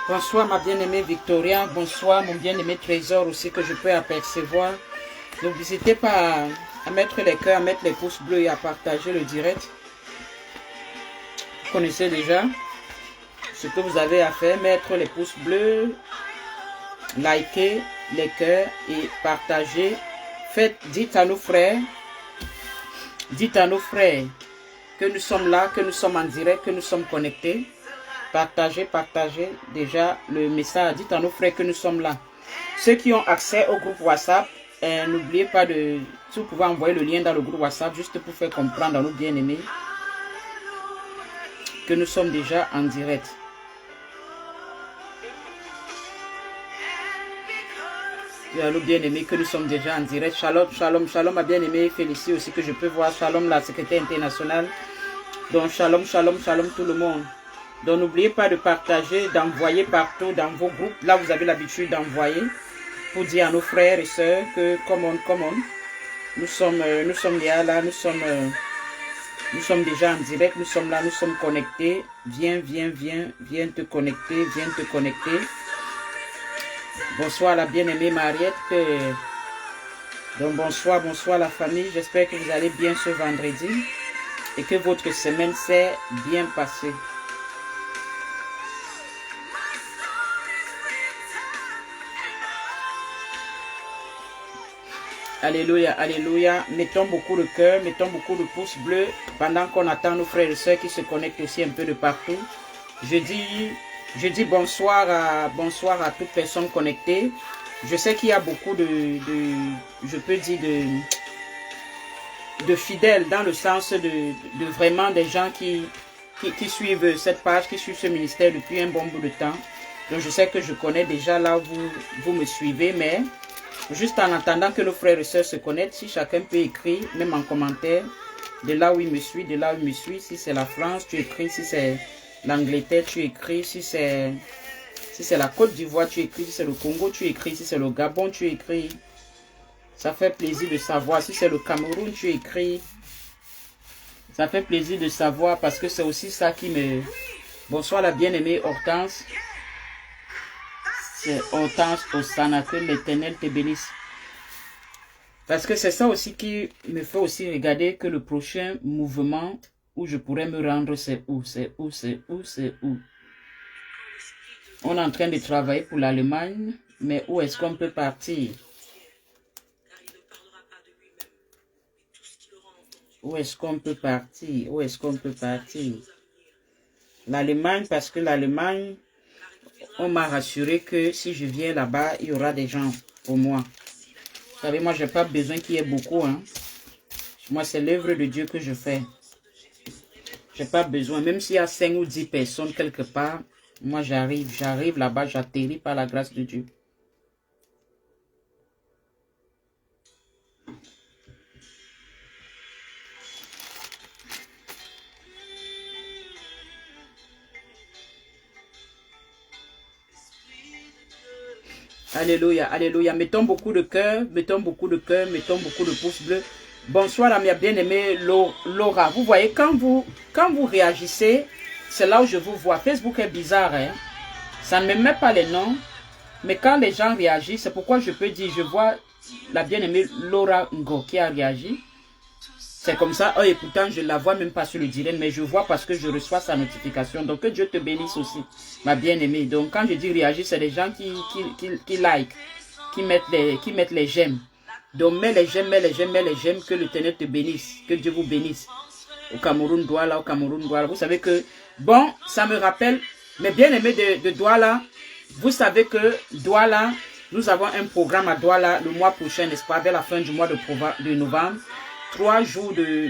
Bonsoir ma bien-aimée Victoria, bonsoir mon bien-aimé Trésor aussi que je peux apercevoir. Donc n'hésitez pas à mettre les cœurs, à mettre les pouces bleus et à partager le direct. Vous connaissez déjà ce que vous avez à faire, mettre les pouces bleus, liker les cœurs et partager. Dites à nos frères que nous sommes là, que nous sommes en direct, que nous sommes connectés. Partagez déjà le message. Dites à nos frères que nous sommes là. Ceux qui ont accès au groupe WhatsApp, n'oubliez pas de... Si vous pouvez envoyer le lien dans le groupe WhatsApp, juste pour faire comprendre à nos bien-aimés que nous sommes déjà en direct. À nos bien-aimés que nous sommes déjà en direct. Shalom, shalom, shalom, ma bien-aimée Félicie aussi que je peux voir. Shalom, la secrétaire internationale. Donc, shalom, shalom, shalom tout le monde. Donc n'oubliez pas de partager, d'envoyer partout dans vos groupes. Là, vous avez l'habitude d'envoyer pour dire à nos frères et sœurs que, come on, nous sommes là, nous sommes déjà en direct, nous sommes là, nous sommes connectés. Viens te connecter, viens te connecter. Bonsoir la bien-aimée Mariette. Donc bonsoir la famille. J'espère que vous allez bien ce vendredi et que votre semaine s'est bien passée. Alléluia, alléluia. Mettons beaucoup de cœur, mettons beaucoup de pouces bleus pendant qu'on attend nos frères et sœurs qui se connectent aussi un peu de partout. Je dis bonsoir à toute personne connectée. Je sais qu'il y a beaucoup de fidèles dans le sens de vraiment des gens qui suivent cette page, qui suivent ce ministère depuis un bon bout de temps. Donc je sais que je connais déjà là où vous me suivez, mais juste en attendant que nos frères et sœurs se connectent, si chacun peut écrire, même en commentaire, de là où il me suit, si c'est la France, tu écris, si c'est l'Angleterre, tu écris, si c'est la Côte d'Ivoire, tu écris, si c'est le Congo, tu écris, si c'est le Gabon, tu écris. Ça fait plaisir de savoir. Si c'est le Cameroun, tu écris. Ça fait plaisir de savoir parce que c'est aussi ça qui me... Bonsoir la bien-aimée Hortense. C'est Hortense Osana, que l'Éternel te bénisse. Parce que c'est ça aussi qui me fait aussi regarder que le prochain mouvement où je pourrais me rendre, c'est où. On est en train de travailler pour l'Allemagne, mais où est-ce qu'on peut partir? Où est-ce qu'on peut partir? L'Allemagne, parce que l'Allemagne, on m'a rassuré que si je viens là-bas, il y aura des gens pour moi. Vous savez, moi, je n'ai pas besoin qu'il y ait beaucoup. Hein. Moi, c'est l'œuvre de Dieu que je fais. Je n'ai pas besoin. Même s'il y a 5 ou 10 personnes quelque part, moi, j'arrive là-bas, j'atterris par la grâce de Dieu. Alléluia, alléluia. Mettons beaucoup de cœur, mettons beaucoup de pouces bleus. Bonsoir à ma bien-aimée Laura. Vous voyez, quand vous réagissez, c'est là où je vous vois. Facebook est bizarre, hein? Ça ne me met pas les noms. Mais quand les gens réagissent, c'est pourquoi je peux dire, je vois la bien-aimée Laura Ngo qui a réagi. C'est comme ça. Oh, et pourtant, je ne la vois même pas sur le direct, mais je vois parce que je reçois sa notification. Donc, que Dieu te bénisse aussi, ma bien-aimée. Donc, quand je dis réagir, c'est les gens qui like, qui mettent les j'aime. Donc, mets les j'aime, que l'Éternel te bénisse, que Dieu vous bénisse. Au Cameroun, Douala, Vous savez que, bon, ça me rappelle, mes bien-aimés de Douala, vous savez que Douala, nous avons un programme à Douala le mois prochain, n'est-ce pas, vers la fin du mois de novembre. 3 jours de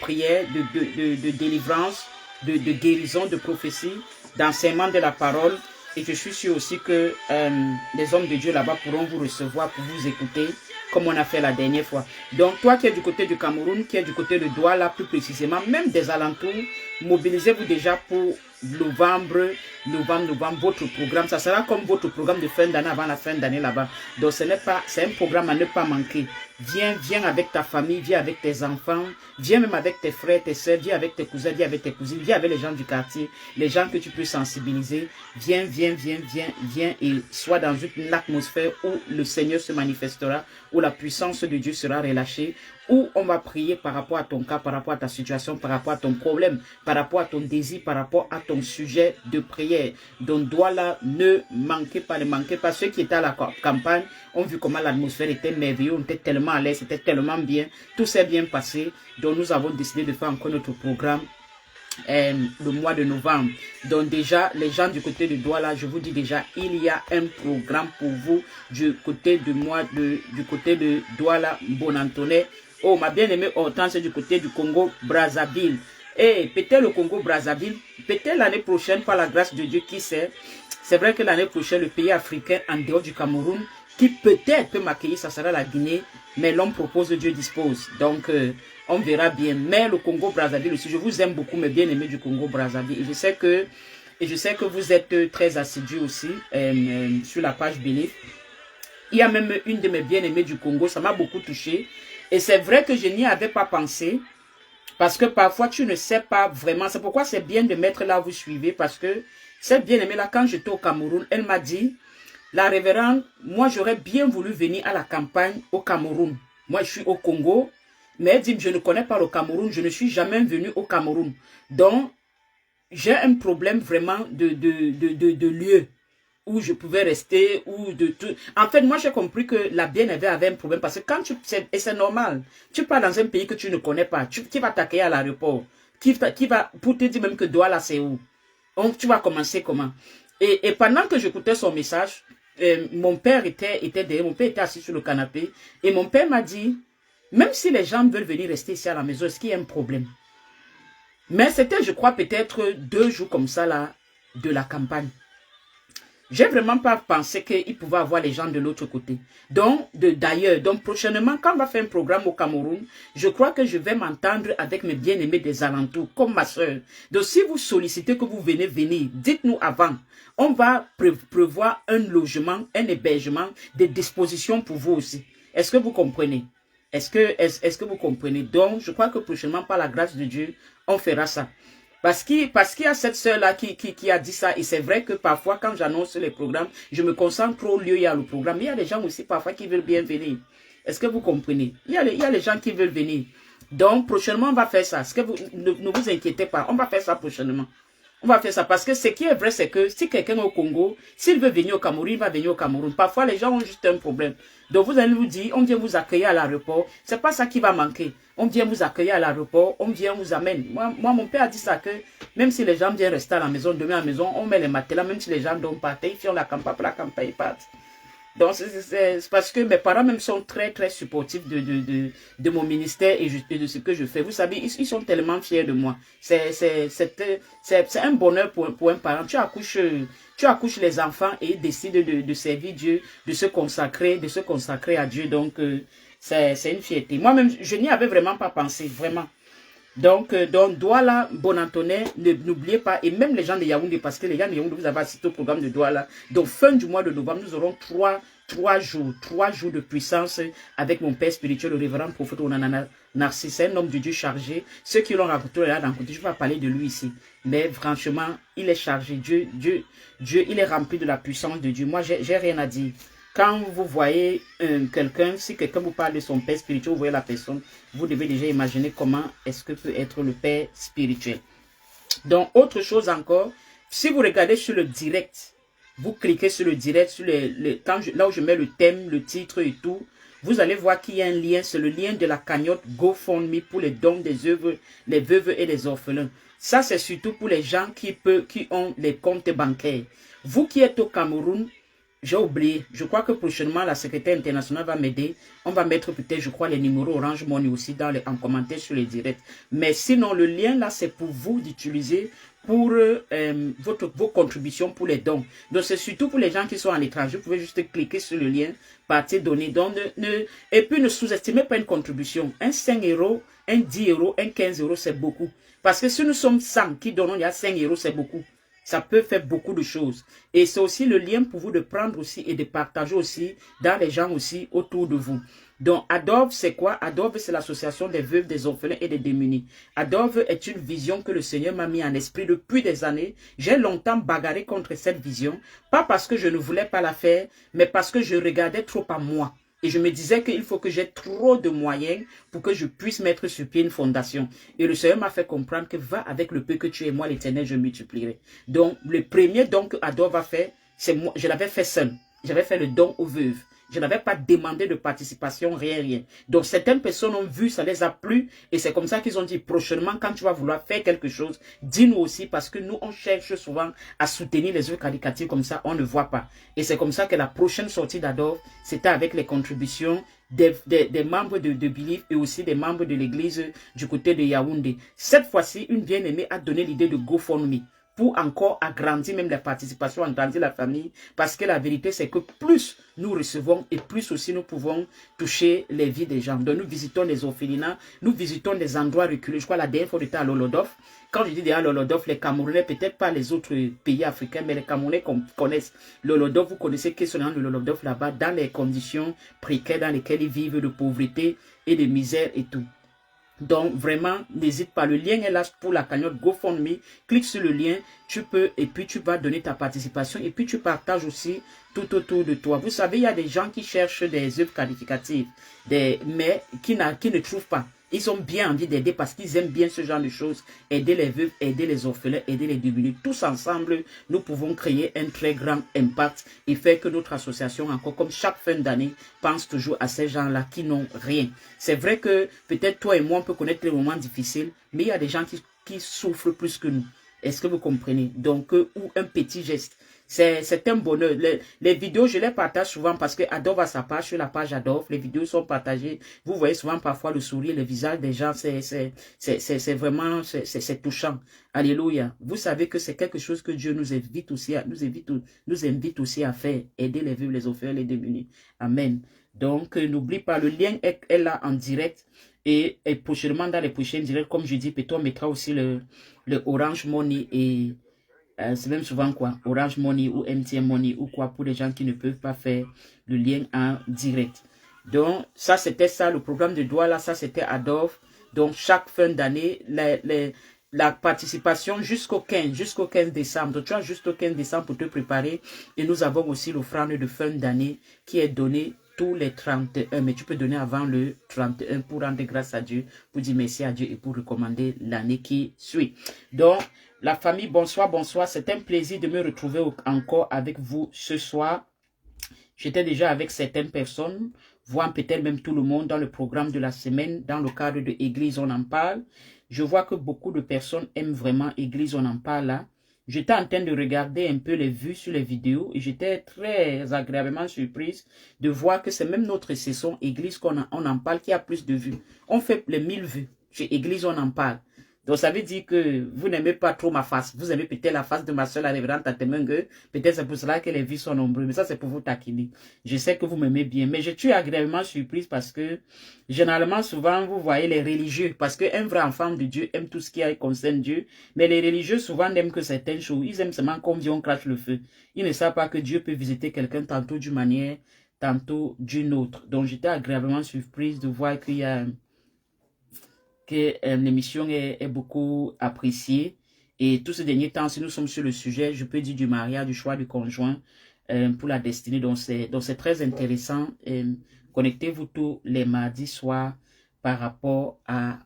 prière, de délivrance, de guérison, de prophétie, d'enseignement de la parole. Et je suis sûr aussi que les hommes de Dieu là-bas pourront vous recevoir pour vous écouter, comme on a fait la dernière fois. Donc, toi qui es du côté du Cameroun, qui es du côté de Douala plus précisément, même des alentours, mobilisez-vous déjà pour novembre, votre programme, ça sera comme votre programme de fin d'année avant la fin d'année là-bas. Donc ce n'est pas, c'est un programme à ne pas manquer. Viens avec ta famille, viens avec tes enfants, viens même avec tes frères, tes soeurs, viens avec tes cousins, viens avec tes cousines, viens avec les gens du quartier, les gens que tu peux sensibiliser. Viens et sois dans une atmosphère où le Seigneur se manifestera, où la puissance de Dieu sera relâchée, où on va prier par rapport à ton cas, par rapport à ta situation, par rapport à ton problème, par rapport à ton désir, par rapport à ton sujet de prière. Donc, Douala, ne manquez pas. Ceux qui étaient à la campagne ont vu comment l'atmosphère était merveilleuse, on était tellement à l'aise, c'était tellement bien. Tout s'est bien passé. Donc, nous avons décidé de faire encore notre programme le mois de novembre. Donc déjà, les gens du côté de Douala, je vous dis déjà, il y a un programme pour vous du côté de Douala, Bonantonais. Oh, ma bien-aimée Hortense du côté du Congo, Brazzaville. Et peut-être le Congo, Brazzaville, peut-être l'année prochaine, par la grâce de Dieu, qui sait. C'est vrai que l'année prochaine, le pays africain en dehors du Cameroun, qui peut-être peut m'accueillir, ça sera la Guinée, mais l'homme propose, Dieu dispose. Donc, on verra bien. Mais le Congo-Brazzaville aussi, je vous aime beaucoup, mes bien-aimés du Congo-Brazzaville. Et je sais que vous êtes très assidus aussi sur la page Belief. Il y a même une de mes bien-aimées du Congo, ça m'a beaucoup touché. Et c'est vrai que je n'y avais pas pensé, parce que parfois tu ne sais pas vraiment. C'est pourquoi c'est bien de mettre là où vous suivez, parce que cette bien-aimée là, quand j'étais au Cameroun, elle m'a dit, la révérende, moi j'aurais bien voulu venir à la campagne au Cameroun. Moi je suis au Congo, mais elle dit, je ne connais pas le Cameroun, je ne suis jamais venu au Cameroun. Donc, j'ai un problème vraiment de lieu où je pouvais rester, ou de tout. En fait, moi, j'ai compris que la bien-aimée avait un problème, parce que quand et c'est normal, tu pars dans un pays que tu ne connais pas, qui va t'accueillir à l'aéroport, qui va, pour te dire même que Douala, c'est où? Donc, tu vas commencer comment? Et pendant que j'écoutais son message, mon père était derrière, mon père était assis sur le canapé, et mon père m'a dit, même si les gens veulent venir rester ici à la maison, est-ce qu'il y a un problème? Mais c'était, je crois, peut-être 2 jours comme ça, là, de la campagne. J'ai vraiment pas pensé qu'il pouvait avoir les gens de l'autre côté. Donc, d'ailleurs, donc prochainement, quand on va faire un programme au Cameroun, je crois que je vais m'entendre avec mes bien-aimés des alentours, comme ma soeur. Donc, si vous sollicitez que vous venez venir, dites-nous avant. On va prévoir un logement, un hébergement, des dispositions pour vous aussi. Est-ce que vous comprenez? Est-ce que vous comprenez? Donc, je crois que prochainement, par la grâce de Dieu, on fera ça. Parce qu'il y a cette sœur-là qui a dit ça. Et c'est vrai que parfois, quand j'annonce les programmes, je me concentre au lieu, il y a le programme. Mais il y a des gens aussi parfois qui veulent bien venir. Est-ce que vous comprenez? Il y a les gens qui veulent venir. Donc, prochainement, on va faire ça. Ne vous inquiétez pas. On va faire ça prochainement. On va faire ça parce que ce qui est vrai, c'est que si quelqu'un est au Congo, s'il veut venir au Cameroun, il va venir au Cameroun. Parfois, les gens ont juste un problème. Donc, vous allez vous dire, on vient vous accueillir à l'aéroport. C'est pas ça qui va manquer. On vient vous accueillir à l'aéroport, on vient vous amène. Moi, mon père a dit ça que même si les gens viennent rester à la maison, demain à la maison, on met les matelas, même si les gens doivent partir, ils font la campagne, pour la campagne, ils partent. Donc, c'est parce que mes parents même sont très, très supportifs de mon ministère et de ce que je fais. Vous savez, ils sont tellement fiers de moi. C'est un bonheur pour un parent. Tu accouches les enfants et décides de servir Dieu, de se consacrer à Dieu. Donc, c'est une fierté. Moi-même, je n'y avais vraiment pas pensé, vraiment. Donc Douala, Bonantonais, n'oubliez pas, et même les gens de Yaoundé, parce que les gens de Yaoundé, vous avez assisté au programme de Douala. Donc fin du mois de novembre, nous aurons trois jours de puissance avec mon père spirituel, le révérend prophète Onanana Narcisse, un homme de Dieu chargé. Ceux qui l'ont rencontré là d'un côté, je vais parler de lui ici. Mais franchement, il est chargé. Dieu, il est rempli de la puissance de Dieu. Moi, j'ai rien à dire. Quand vous voyez quelqu'un, si quelqu'un vous parle de son père spirituel, vous voyez la personne, vous devez déjà imaginer comment est-ce que peut être le père spirituel. Donc, autre chose encore, si vous regardez sur le direct, vous cliquez sur le direct, sur là où je mets le thème, le titre et tout, vous allez voir qu'il y a un lien, c'est le lien de la cagnotte GoFundMe pour les dons des œuvres, les veuves et les orphelins. Ça, c'est surtout pour les gens qui ont les comptes bancaires. Vous qui êtes au Cameroun, j'ai oublié. Je crois que prochainement, la secrétaire internationale va m'aider. On va mettre peut-être, je crois, les numéros Orange Money aussi en commentaire sur les directs. Mais sinon, le lien là, c'est pour vous d'utiliser pour vos contributions pour les dons. Donc, c'est surtout pour les gens qui sont à l'étranger. Vous pouvez juste cliquer sur le lien, partir, donner. Donc, et puis, ne sous-estimez pas une contribution. Un 5 euros, un 10 euros, un 15 euros, c'est beaucoup. Parce que si nous sommes 100 qui donnons, il y a 5 euros, c'est beaucoup. Ça peut faire beaucoup de choses. Et c'est aussi le lien pour vous de prendre aussi et de partager aussi dans les gens aussi autour de vous. Donc, Adove, c'est quoi? Adove, c'est l'association des veuves, des orphelins et des démunis. Adove est une vision que le Seigneur m'a mis en esprit depuis des années. J'ai longtemps bagarré contre cette vision. Pas parce que je ne voulais pas la faire, mais parce que je regardais trop à moi. Et je me disais qu'il faut que j'ai trop de moyens pour que je puisse mettre sur pied une fondation. Et le Seigneur m'a fait comprendre que va avec le peu que tu es, moi l'Éternel, je multiplierai. Donc, le premier don que Adove a fait, c'est moi. Je l'avais fait seul. J'avais fait le don aux veuves. Je n'avais pas demandé de participation, rien. Donc, certaines personnes ont vu, ça les a plu. Et c'est comme ça qu'ils ont dit, prochainement, quand tu vas vouloir faire quelque chose, dis-nous aussi, parce que nous, on cherche souvent à soutenir les œuvres caritatives comme ça, on ne voit pas. Et c'est comme ça que la prochaine sortie d'Adove, c'était avec les contributions des membres de Believe et aussi des membres de l'église du côté de Yaoundé. Cette fois-ci, une bien-aimée a donné l'idée de GoFundMe pour encore agrandir même la participation, agrandir la famille, parce que la vérité c'est que plus nous recevons et plus aussi nous pouvons toucher les vies des gens. Donc nous visitons les orphelinats, nous visitons des endroits reculés. Je crois la dernière fois on était à Lolodof. Quand je dis déjà Lolodof, les Camerounais, peut-être pas les autres pays africains, mais les Camerounais connaissent Lolodof. Vous connaissez qui sont dans le Lolodof là-bas, dans les conditions précaires dans lesquelles ils vivent de pauvreté et de misère et tout. Donc, vraiment, n'hésite pas. Le lien est là pour la cagnotte GoFundMe. Clique sur le lien, tu peux, et puis tu vas donner ta participation. Et puis, tu partages aussi tout autour de toi. Vous savez, il y a des gens qui cherchent des œuvres qualificatives, mais qui ne trouvent pas. Ils ont bien envie d'aider parce qu'ils aiment bien ce genre de choses. Aider les veuves, aider les orphelins, aider les démunis. Tous ensemble, nous pouvons créer un très grand impact et faire que notre association, encore comme chaque fin d'année, pense toujours à ces gens-là qui n'ont rien. C'est vrai que peut-être toi et moi, on peut connaître les moments difficiles, mais il y a des gens qui souffrent plus que nous. Est-ce que vous comprenez? Donc, ou un petit geste. C'est un bonheur. Les vidéos, je les partage souvent parce que Adove a sa page, sur la page Adove, les vidéos sont partagées. Vous voyez souvent parfois le sourire, le visage des gens, c'est vraiment, c'est touchant. Alléluia. Vous savez que c'est quelque chose que Dieu nous invite aussi à faire, aider les veuves, les orphelins, les démunis. Amen. Donc, n'oublie pas, le lien est là en direct et prochainement dans les prochains directs, comme je dis, peut-être on mettra aussi le Orange Money et c'est même souvent quoi, Orange Money ou MTN Money ou quoi pour les gens qui ne peuvent pas faire le lien en direct. Donc, ça c'était ça, le programme de doigts là, ça c'était Adove. Donc, chaque fin d'année, la participation jusqu'au 15 décembre. Donc, tu as jusqu'au 15 décembre pour te préparer. Et nous avons aussi l'offrande de fin d'année qui est donnée tous les 31. Mais tu peux donner avant le 31 pour rendre grâce à Dieu, pour dire merci à Dieu et pour recommander l'année qui suit. Donc, la famille, bonsoir, bonsoir. C'est un plaisir de me retrouver encore avec vous ce soir. J'étais déjà avec certaines personnes, voire peut-être même tout le monde dans le programme de la semaine, dans le cadre de Église, on en parle. Je vois que beaucoup de personnes aiment vraiment Église, on en parle là. J'étais en train de regarder un peu les vues sur les vidéos et j'étais très agréablement surprise de voir que c'est même notre session Église qu'on en parle qui a plus de vues. On fait les 1000 vues. Chez Église, on en parle. Donc, ça veut dire que vous n'aimez pas trop ma face. Vous aimez peut-être la face de ma soeur, la révérende Tatemengue. Peut-être c'est pour cela que les vues sont nombreuses. Mais ça, c'est pour vous taquiner. Je sais que vous m'aimez bien. Mais je suis agréablement surprise parce que, généralement, souvent, vous voyez les religieux. Parce qu'un vrai enfant de Dieu aime tout ce qui concerne Dieu. Mais les religieux, souvent, n'aiment que certaines choses. Ils aiment seulement comme dit, on crache le feu. Ils ne savent pas que Dieu peut visiter quelqu'un tantôt d'une manière, tantôt d'une autre. Donc, j'étais agréablement surprise de voir qu'il y a que l'émission est beaucoup appréciée. Et tous ces derniers temps, si nous sommes sur le sujet, je peux dire du mariage, du choix du conjoint pour la destinée. Donc, c'est très intéressant. Connectez-vous tous les mardis soirs par rapport à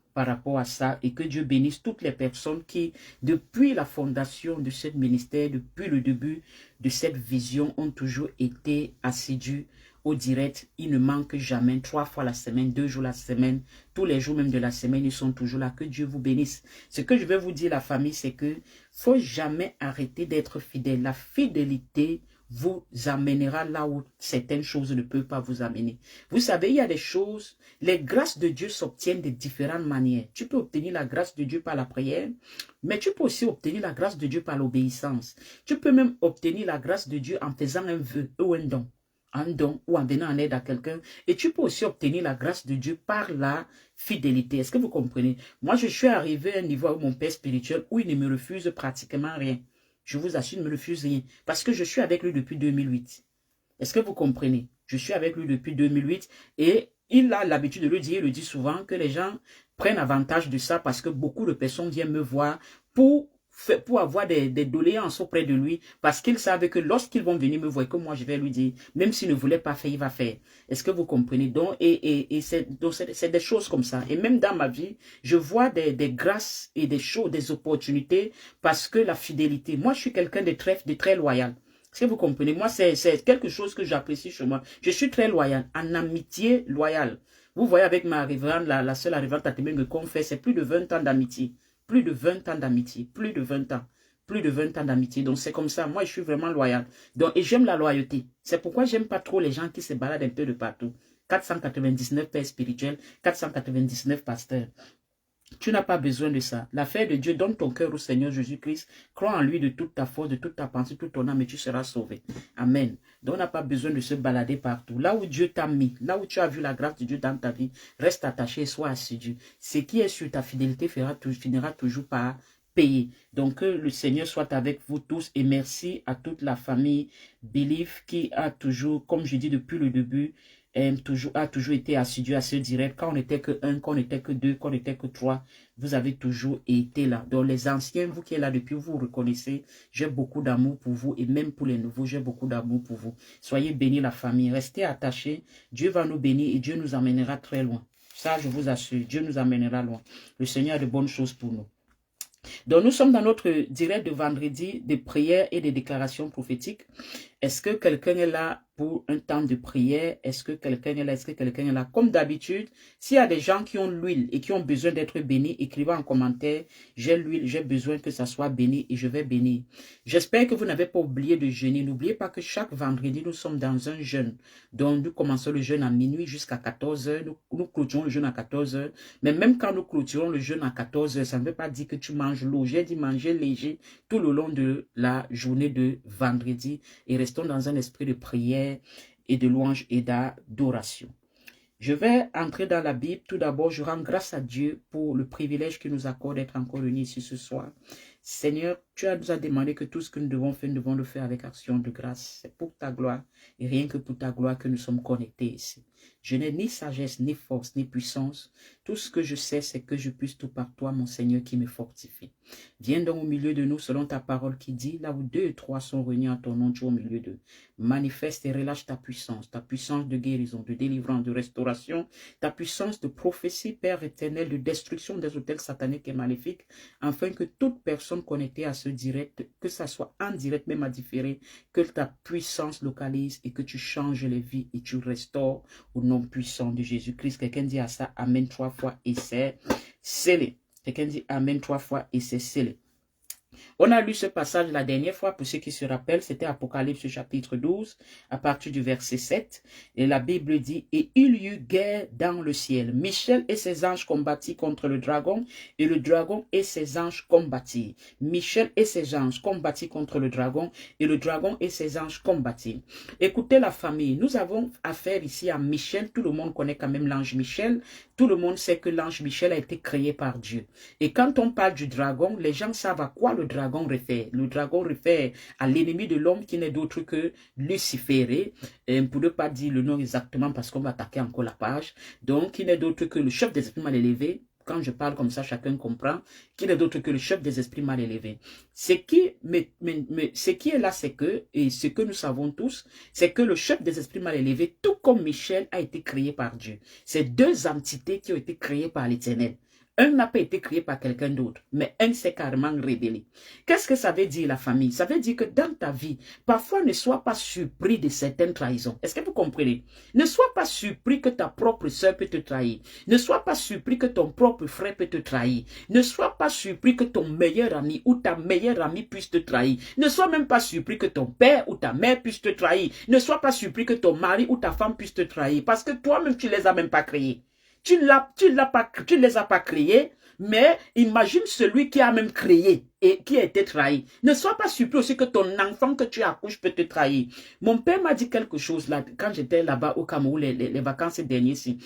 ça. Et que Dieu bénisse toutes les personnes qui, depuis la fondation de ce ministère, depuis le début de cette vision, ont toujours été assidus au direct. Ils ne manquent jamais, 3 fois la semaine, 2 jours la semaine, tous les jours même de la semaine, ils sont toujours là. Que Dieu vous bénisse. Ce que je vais vous dire, la famille, c'est que faut jamais arrêter d'être fidèle. La fidélité vous amènera là où certaines choses ne peuvent pas vous amener. Vous savez, il y a des choses, les grâces de Dieu s'obtiennent de différentes manières. Tu peux obtenir la grâce de Dieu par la prière, mais tu peux aussi obtenir la grâce de Dieu par l'obéissance. Tu peux même obtenir la grâce de Dieu en faisant un vœu ou un don ou en venant en aide à quelqu'un. Et tu peux aussi obtenir la grâce de Dieu par la fidélité. Est-ce que vous comprenez? Moi, je suis arrivé à un niveau où mon père spirituel, où il ne me refuse pratiquement rien. Je vous assure, il ne me refuse rien. Parce que je suis avec lui depuis 2008. Est-ce que vous comprenez? Je suis avec lui depuis 2008 et il a l'habitude de le dire, il le dit souvent, que les gens prennent avantage de ça parce que beaucoup de personnes viennent me voir pour avoir des doléances auprès de lui, parce qu'ils savent que lorsqu'ils vont venir me voir, que moi je vais lui dire, même s'il ne voulait pas faire, il va faire. Est-ce que vous comprenez? Donc, c'est des choses comme ça. Et même dans ma vie, je vois des grâces et des choses, des opportunités, parce que la fidélité, moi je suis quelqu'un de très loyal. Est-ce que vous comprenez? Moi, c'est quelque chose que j'apprécie chez moi. Je suis très loyal, en amitié loyale. Vous voyez avec ma révérende, la seule révérende Tatemé me confesse, c'est plus de 20 ans d'amitié. Plus de 20 ans d'amitié, plus de 20 ans. Plus de 20 ans d'amitié. Donc, c'est comme ça. Moi, je suis vraiment loyal. Donc, et j'aime la loyauté. C'est pourquoi j'aime pas trop les gens qui se baladent un peu de partout. 499 pères spirituels, 499 pasteurs. Tu n'as pas besoin de ça. L'affaire de Dieu, donne ton cœur au Seigneur Jésus-Christ. Crois en lui de toute ta force, de toute ta pensée, toute ton âme et tu seras sauvé. Amen. Donc, on n'a pas besoin de se balader partout. Là où Dieu t'a mis, là où tu as vu la grâce de Dieu dans ta vie, reste attaché et sois assidu. Ce qui est sur ta fidélité finira toujours par payer. Donc, que le Seigneur soit avec vous tous et merci à toute la famille Believe qui a toujours, comme je dis depuis le début, a toujours été assidu à ce direct. Quand on n'était que 1, quand on n'était que 2, quand on n'était que 3, vous avez toujours été là. Donc les anciens, vous qui êtes là depuis, vous reconnaissez, j'ai beaucoup d'amour pour vous et même pour les nouveaux, j'ai beaucoup d'amour pour vous. Soyez bénis la famille, restez attachés. Dieu va nous bénir et Dieu nous amènera très loin. Ça, je vous assure, Dieu nous amènera loin. Le Seigneur a de bonnes choses pour nous. Donc nous sommes dans notre direct de vendredi de prière et de déclarations prophétiques. Est-ce que quelqu'un est là pour un temps de prière? Est-ce que quelqu'un est là? Est-ce que quelqu'un est là? Comme d'habitude, s'il y a des gens qui ont l'huile et qui ont besoin d'être bénis, écrivez en commentaire, j'ai l'huile, j'ai besoin que ça soit béni et je vais bénir. J'espère que vous n'avez pas oublié de jeûner. N'oubliez pas que chaque vendredi, nous sommes dans un jeûne. Donc nous commençons le jeûne à minuit jusqu'à 14 h. Nous clôturons le jeûne à 14 h. Mais même quand nous clôturons le jeûne à 14 h, ça ne veut pas dire que tu manges lourd. J'ai dit manger léger tout le long de la journée de vendredi et restons dans un esprit de prière et de louange et d'adoration. Je vais entrer dans la Bible. Tout d'abord, je rends grâce à Dieu pour le privilège qu'il nous accorde d'être encore unis ici ce soir. Seigneur, tu nous as demandé que tout ce que nous devons faire, nous devons le faire avec action de grâce. C'est pour ta gloire et rien que pour ta gloire que nous sommes connectés ici. Je n'ai ni sagesse, ni force, ni puissance. Tout ce que je sais, c'est que je puisse tout par toi, mon Seigneur, qui me fortifie. Viens donc au milieu de nous, selon ta parole qui dit, là où 2 et 3 sont réunis en ton nom, tu es au milieu d'eux. Manifeste et relâche ta puissance de guérison, de délivrance, de restauration, ta puissance de prophétie, Père éternel, de destruction des hôtels sataniques et maléfiques, afin que toute personne connectée à ce direct, que ça soit en direct, même à différé, que ta puissance localise et que tu changes les vies et tu restaures au nom puissant de Jésus-Christ. Quelqu'un dit à ça, Amen 3 fois et c'est scellé. Quelqu'un dit Amen 3 fois et c'est scellé. On a lu ce passage la dernière fois, pour ceux qui se rappellent, c'était Apocalypse chapitre 12, à partir du verset 7. Et la Bible dit, et il y eut guerre dans le ciel. Michel et ses anges combattirent contre le dragon, et le dragon et ses anges combattirent. Michel et ses anges combattirent contre le dragon, et le dragon et ses anges combattirent. Écoutez la famille, nous avons affaire ici à Michel. Tout le monde connaît quand même l'ange Michel. Tout le monde sait que l'ange Michel a été créé par Dieu. Et quand on parle du dragon, les gens savent à quoi le dragon réfère. Le dragon réfère à l'ennemi de l'homme qui n'est d'autre que Lucifer. Pour ne pas dire le nom exactement parce qu'on va attaquer encore la page. Donc, qui n'est d'autre que le chef des esprits mal élevés. Quand je parle comme ça, chacun comprend. Qui n'est d'autre que le chef des esprits mal élevés. Ce qui est là, c'est que, et ce que nous savons tous, c'est que le chef des esprits mal élevés, tout comme Michel, a été créé par Dieu. C'est deux entités qui ont été créées par l'Éternel. Un n'a pas été créé par quelqu'un d'autre, mais un s'est carrément révélé. Qu'est-ce que ça veut dire la famille? Ça veut dire que dans ta vie, parfois ne sois pas surpris de certaines trahisons. Est-ce que vous comprenez? Ne sois pas surpris que ta propre soeur peut te trahir. Ne sois pas surpris que ton propre frère peut te trahir. Ne sois pas surpris que ton meilleur ami ou ta meilleure amie puisse te trahir. Ne sois même pas surpris que ton père ou ta mère puisse te trahir. Ne sois pas surpris que ton mari ou ta femme puisse te trahir. Parce que toi-même, tu les as même pas créés. Tu ne les as pas créés, mais imagine celui qui a même créé et qui a été trahi. Ne sois pas surpris aussi que ton enfant que tu accouches peut te trahir. Mon père m'a dit quelque chose là, quand j'étais là-bas au Cameroun, les vacances dernières-ci.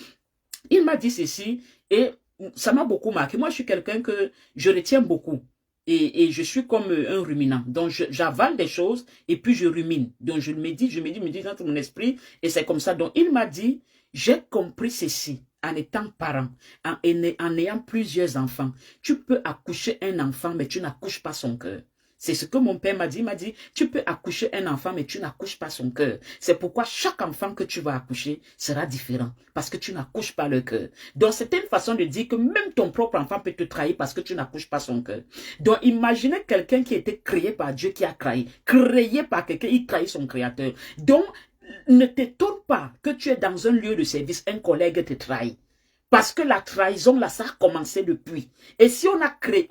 Il m'a dit ceci et ça m'a beaucoup marqué. Moi, je suis quelqu'un que je retiens beaucoup. Et je suis comme un ruminant. Donc, j'avale des choses et puis je rumine. Donc, je me dis dans mon esprit et c'est comme ça. Donc, il m'a dit, j'ai compris ceci. En étant parent, en ayant plusieurs enfants, tu peux accoucher un enfant, mais tu n'accouches pas son cœur. C'est ce que mon père m'a dit. Il m'a dit, tu peux accoucher un enfant, mais tu n'accouches pas son cœur. C'est pourquoi chaque enfant que tu vas accoucher sera différent, parce que tu n'accouches pas le cœur. Donc, c'est une façon de dire que même ton propre enfant peut te trahir parce que tu n'accouches pas son cœur. Donc, imaginez quelqu'un qui a été créé par Dieu, qui a créé par quelqu'un, il trahit son créateur. Donc, ne t'étonne pas que tu es dans un lieu de service, un collègue te trahit. Parce que la trahison, là, ça a commencé depuis. Et si on a créé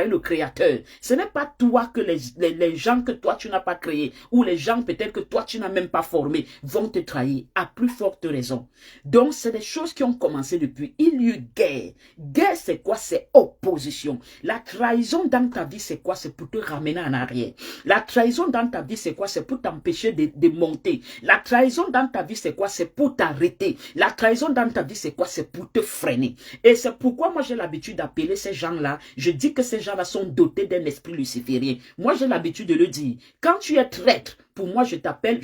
le créateur, ce n'est pas toi que les gens que toi tu n'as pas créés, ou les gens peut-être que toi tu n'as même pas formés, vont te trahir, à plus forte raison. Donc, c'est des choses qui ont commencé depuis. Il y a eu guerre. Guerre, c'est quoi? C'est opposition. La trahison dans ta vie, c'est quoi? C'est pour te ramener en arrière. La trahison dans ta vie, c'est quoi? C'est pour t'empêcher de monter. La trahison dans ta vie, c'est quoi? C'est pour t'arrêter. La trahison dans ta vie, c'est quoi? C'est pour te freiner. Et c'est pourquoi moi j'ai l'habitude d'appeler ces gens-là, je dis que ces gens-là sont dotés d'un esprit luciférien. Moi j'ai l'habitude de le dire. Quand tu es traître, pour moi je t'appelle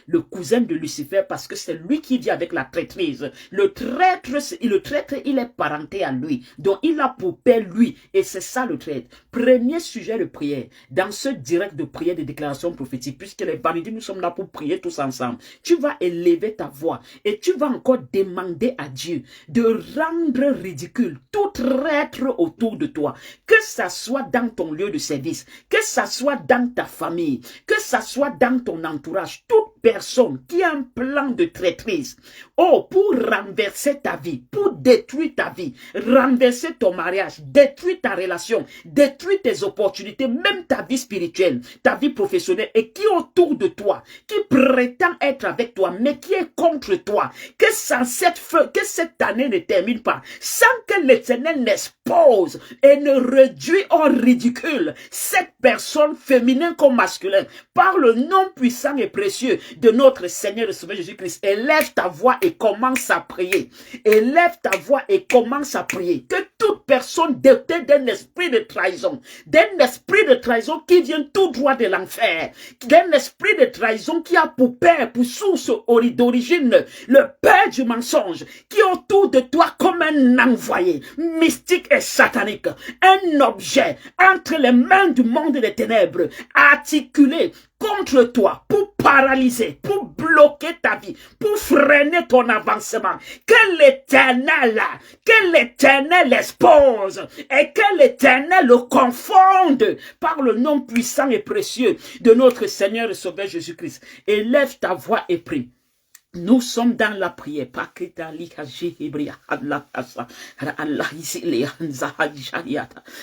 le cousin de Lucifer parce que c'est lui qui vit avec la traîtrise. Le traître, il est parenté à lui. Donc il a pour père lui. Et c'est ça le traître. Premier sujet de prière. Dans ce direct de prière de déclaration prophétique, puisque les vendredis nous sommes là pour prier tous ensemble. Tu vas élever ta voix et tu vas encore demander à Dieu de rendre ridicule tout traître autour de toi. Que ça soit dans ton lieu de service, que ça soit dans ta famille, que ça soit dans ton entourage, toute personne qui a un plan de traîtrise, pour renverser ta vie, pour détruire ta vie, renverser ton mariage, détruire ta relation, détruire tes opportunités, même ta vie spirituelle, ta vie professionnelle, et qui est autour de toi, qui prétend être avec toi, mais qui est contre toi, que cette année ne termine pas, sans que l'Éternel n'expose et ne réduit en ridicule cette personne féminin comme masculin, par le nom puissant et précieux de notre Seigneur et Sauveur Jésus-Christ. Élève ta voix et commence à prier. Élève ta voix et commence à prier. Que toute personne dotée d'un esprit de trahison qui vient tout droit de l'enfer, d'un esprit de trahison qui a pour père, pour source d'origine, le père du mensonge, qui est autour de toi comme un envoyé mystique et satanique, un objet entre les mains du monde des ténèbres, articulé contre toi, pour paralyser, pour bloquer ta vie, pour freiner ton avancement. Que l'Éternel expose et que l'Éternel le confonde par le nom puissant et précieux de notre Seigneur et Sauveur Jésus-Christ. Élève ta voix et prie. Nous sommes dans la prière.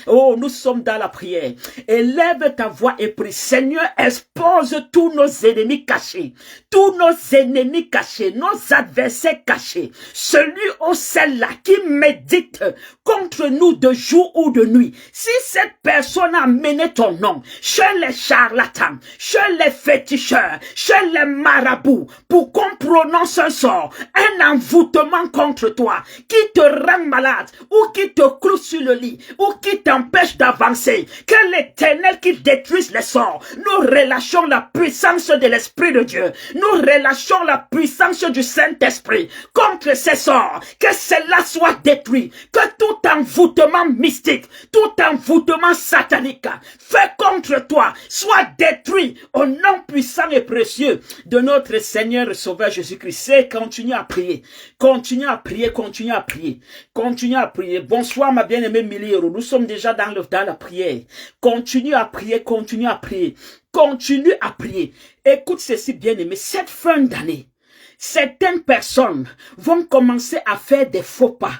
Oh, nous sommes dans la prière. Élève ta voix et prie. Seigneur, expose tous nos ennemis cachés. Tous nos ennemis cachés. Nos adversaires cachés. Celui ou celle-là qui médite contre nous de jour ou de nuit. Si cette personne a mené ton nom chez les charlatans, chez les féticheurs, chez les marabouts, pour comprendre prononce un sort, un envoûtement contre toi, qui te rend malade, ou qui te cloue sur le lit, ou qui t'empêche d'avancer, que l'Éternel qui détruise les sorts, nous relâchons la puissance de l'Esprit de Dieu, nous relâchons la puissance du Saint-Esprit contre ces sorts, que cela soit détruit, que tout envoûtement mystique, tout envoûtement satanique, fait contre toi, soit détruit au nom puissant et précieux de notre Seigneur et Sauveur Jésus. Jésus-Christ. C'est continuer à prier. Continuez à prier, continuez à prier. Continuez à prier. Bonsoir, ma bien-aimée Miliero. Nous sommes déjà dans la prière. Continue à prier, continue à prier. Continue à prier. Écoute ceci, bien-aimé. Cette fin d'année, certaines personnes vont commencer à faire des faux pas.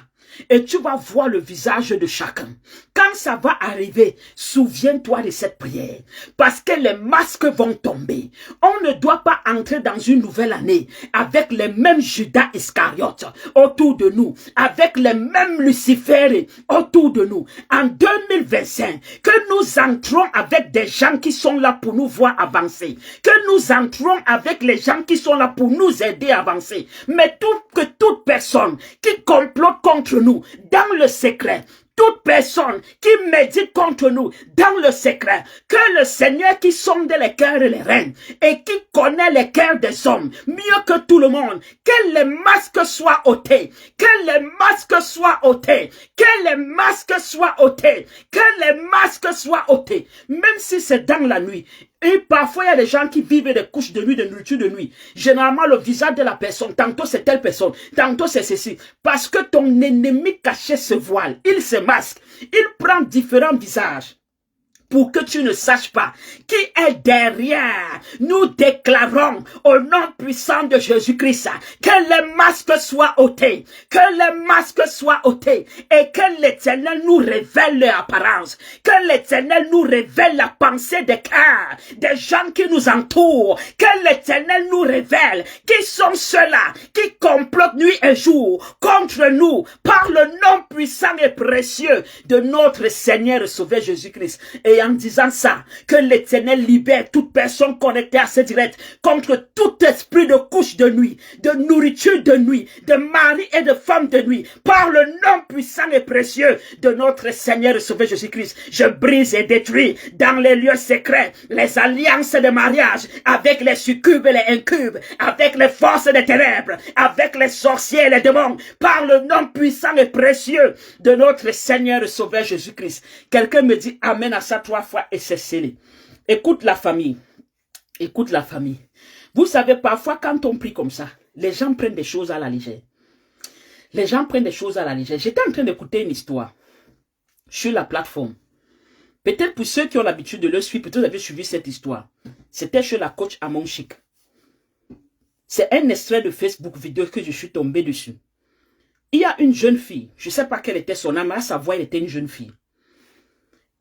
Et tu vas voir le visage de chacun. Quand ça va arriver, souviens-toi de cette prière. Parce que les masques vont tomber. On ne doit pas entrer dans une nouvelle année avec les mêmes Judas Iscariotes autour de nous. Avec les mêmes Lucifères autour de nous. En 2025, que nous entrons avec des gens qui sont là pour nous voir avancer. Que nous entrons avec les gens qui sont là pour nous aider à avancer. Mais que toute personne qui complote contre nous dans le secret, toute personne qui médite contre nous dans le secret, que le Seigneur qui sonde les cœurs et les reins et qui connaît les cœurs des hommes mieux que tout le monde, que les masques soient ôtés, que les masques soient ôtés, que les masques soient ôtés, que les masques soient ôtés, même si c'est dans la nuit. Et parfois, il y a des gens qui vivent des couches de nuit, de nourriture de nuit. Généralement, le visage de la personne, tantôt c'est telle personne, tantôt c'est ceci. Parce que ton ennemi caché se voile, il se masque, il prend différents visages. Pour que tu ne saches pas qui est derrière. Nous déclarons au nom puissant de Jésus-Christ que les masques soient ôtés, que les masques soient ôtés et que l'Éternel nous révèle leur apparence, que l'Éternel nous révèle la pensée des cœurs, des gens qui nous entourent, que l'Éternel nous révèle qui sont ceux-là qui complotent nuit et jour contre nous par le nom puissant et précieux de notre Seigneur et Sauveur Jésus-Christ. Et en disant ça, que l'Éternel libère toute personne connectée à ce direct contre tout esprit de couche de nuit, de nourriture de nuit, de mari et de femme de nuit, par le nom puissant et précieux de notre Seigneur et Sauveur Jésus-Christ. Je brise et détruis dans les lieux secrets les alliances de mariage avec les succubes et les incubes, avec les forces des ténèbres, avec les sorciers et les démons, par le nom puissant et précieux de notre Seigneur et Sauveur Jésus-Christ. Quelqu'un me dit amen à ça 3 fois et c'est scellé. Écoute la famille. Écoute la famille. Vous savez, parfois quand on prie comme ça, les gens prennent des choses à la légère. Les gens prennent des choses à la légère. J'étais en train d'écouter une histoire sur la plateforme. Peut-être pour ceux qui ont l'habitude de le suivre, peut-être vous avez suivi cette histoire. C'était chez la coach Amon Chic. C'est un extrait de Facebook vidéo que je suis tombé dessus. Il y a une jeune fille, je ne sais pas quelle était son âme, mais à sa voix, elle était une jeune fille.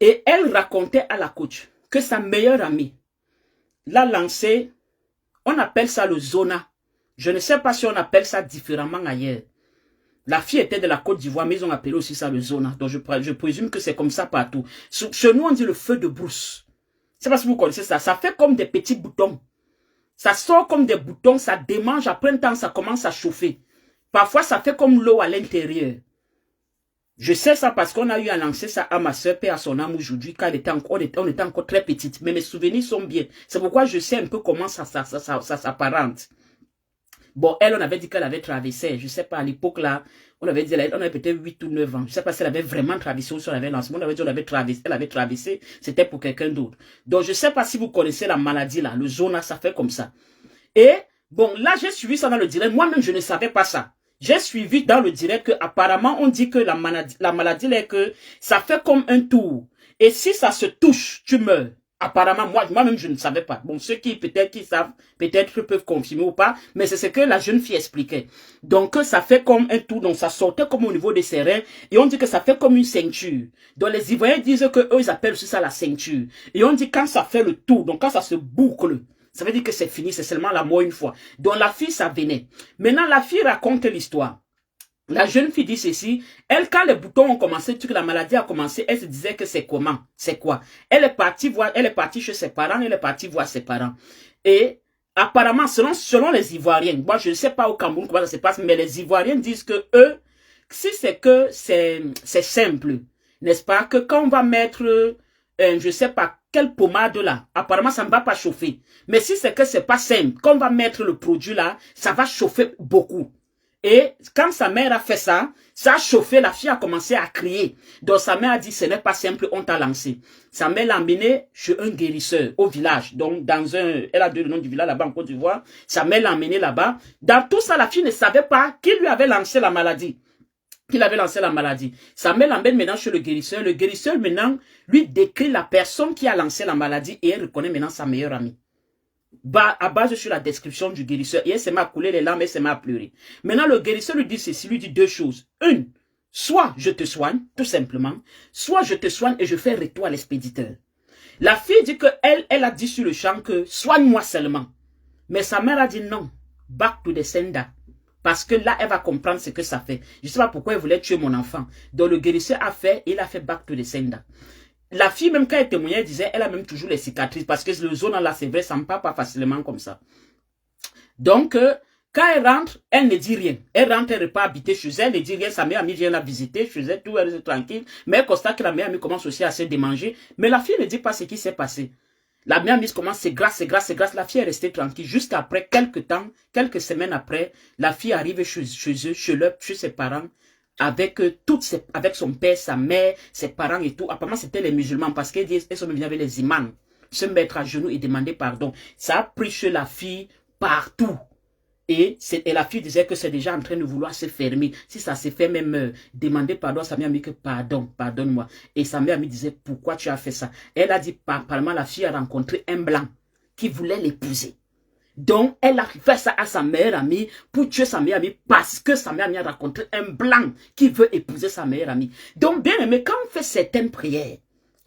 Et elle racontait à la coach que sa meilleure amie l'a lancé, on appelle ça le zona. Je ne sais pas si on appelle ça différemment ailleurs. La fille était de la Côte d'Ivoire, mais ils ont appelé aussi ça le zona. Donc je présume que c'est comme ça partout. Chez nous, on dit le feu de brousse. Je ne sais pas si vous connaissez ça. Ça fait comme des petits boutons. Ça sort comme des boutons, ça démange. Après un temps, ça commence à chauffer. Parfois, ça fait comme l'eau à l'intérieur. Je sais ça parce qu'on a eu à lancer ça à ma soeur, paix à son âme aujourd'hui, quand on était encore très petite. Mais mes souvenirs sont bien. C'est pourquoi je sais un peu comment ça s'apparente. Bon, elle, on avait dit qu'elle avait traversé. Je sais pas, à l'époque là, on avait dit, on avait peut-être 8 ou 9 ans. Je sais pas si elle avait vraiment traversé ou si on avait lancé. On avait dit, elle avait traversé, c'était pour quelqu'un d'autre. Donc, je sais pas si vous connaissez la maladie là, le zona, ça fait comme ça. Et, bon, là, j'ai suivi ça dans le direct. Moi-même, je ne savais pas ça. J'ai suivi dans le direct que apparemment on dit que la maladie est que ça fait comme un tour. Et si ça se touche, tu meurs. Apparemment, moi-même, je ne savais pas. Bon, ceux qui peut-être qui savent, peut-être peuvent confirmer ou pas, mais c'est ce que la jeune fille expliquait. Donc, ça fait comme un tour, donc ça sortait comme au niveau des serrins, et on dit que ça fait comme une ceinture. Donc, les Ivoiriens disent que eux, ils appellent aussi ça la ceinture. Et on dit quand ça fait le tour, donc quand ça se boucle, ça veut dire que c'est fini, c'est seulement la mort une fois. Donc la fille, ça venait. Maintenant, la fille raconte l'histoire. La jeune fille dit ceci. Elle, quand les boutons ont commencé, que la maladie a commencé, elle se disait que c'est comment? C'est quoi? Elle est partie chez ses parents, elle est partie voir ses parents. Et apparemment, selon les Ivoiriens, moi je ne sais pas au Cameroun comment ça se passe, mais les Ivoiriens disent que eux, si c'est que c'est simple, n'est-ce pas? Que quand on va mettre, je ne sais pas, quelle pommade là, apparemment ça ne va pas chauffer. Mais si c'est que c'est pas simple, quand on va mettre le produit là, ça va chauffer beaucoup. Et quand sa mère a fait ça, ça a chauffé, la fille a commencé à crier. Donc sa mère a dit, ce n'est pas simple, on t'a lancé. Sa mère l'a emmené chez un guérisseur au village. Donc elle a donné le nom du village là-bas en Côte d'Ivoire. Sa mère l'a emmené là-bas. Dans tout ça, la fille ne savait pas qui lui avait lancé la maladie. Sa mère l'emmène maintenant chez le guérisseur. Le guérisseur maintenant lui décrit la personne qui a lancé la maladie et elle reconnaît maintenant sa meilleure amie. À base sur la description du guérisseur, et elle s'est mis à couler les larmes, elle s'est mis à pleurer. Maintenant, le guérisseur lui dit ceci, lui dit deux choses. Une, soit je te soigne, tout simplement, soit je te soigne et je fais retour à l'expéditeur. La fille dit que elle a dit sur le champ que soigne-moi seulement. Mais sa mère a dit non, back to the sender. Parce que là, elle va comprendre ce que ça fait. Je ne sais pas pourquoi elle voulait tuer mon enfant. Donc le guérisseur a fait, il a fait back to the sender. La fille, même quand elle témoignait, elle disait, elle a même toujours les cicatrices. Parce que le zone là, c'est vrai, ça ne part pas facilement comme ça. Donc, quand elle rentre, elle ne dit rien. Elle rentre, elle repart habiter chez elle, elle ne dit rien. Sa meilleure amie vient la visiter chez elle, tout elle est tranquille. Mais elle constate que la meilleure amie commence aussi à se démanger. Mais la fille ne dit pas ce qui s'est passé. La meilleure amie commence, c'est grâce. La fille est restée tranquille. Jusqu'après quelques temps, quelques semaines après, la fille arrive chez eux, chez ses parents. Avec avec son père, sa mère, ses parents et tout. Apparemment, c'était les musulmans parce qu'elles sont venus avec les imams. Se mettre à genoux et demander pardon. Ça a pris chez la fille partout. Et la fille disait que c'est déjà en train de vouloir se fermer. Si ça s'est fait même demander pardon à sa mère, que pardon, pardonne-moi. Et sa mère me disait, pourquoi tu as fait ça? Elle a dit, apparemment, la fille a rencontré un blanc qui voulait l'épouser. Donc, elle a fait ça à sa meilleure amie pour tuer sa meilleure amie parce que sa meilleure amie a rencontré un blanc qui veut épouser sa meilleure amie. Donc, bien aimé, quand on fait certaines prières,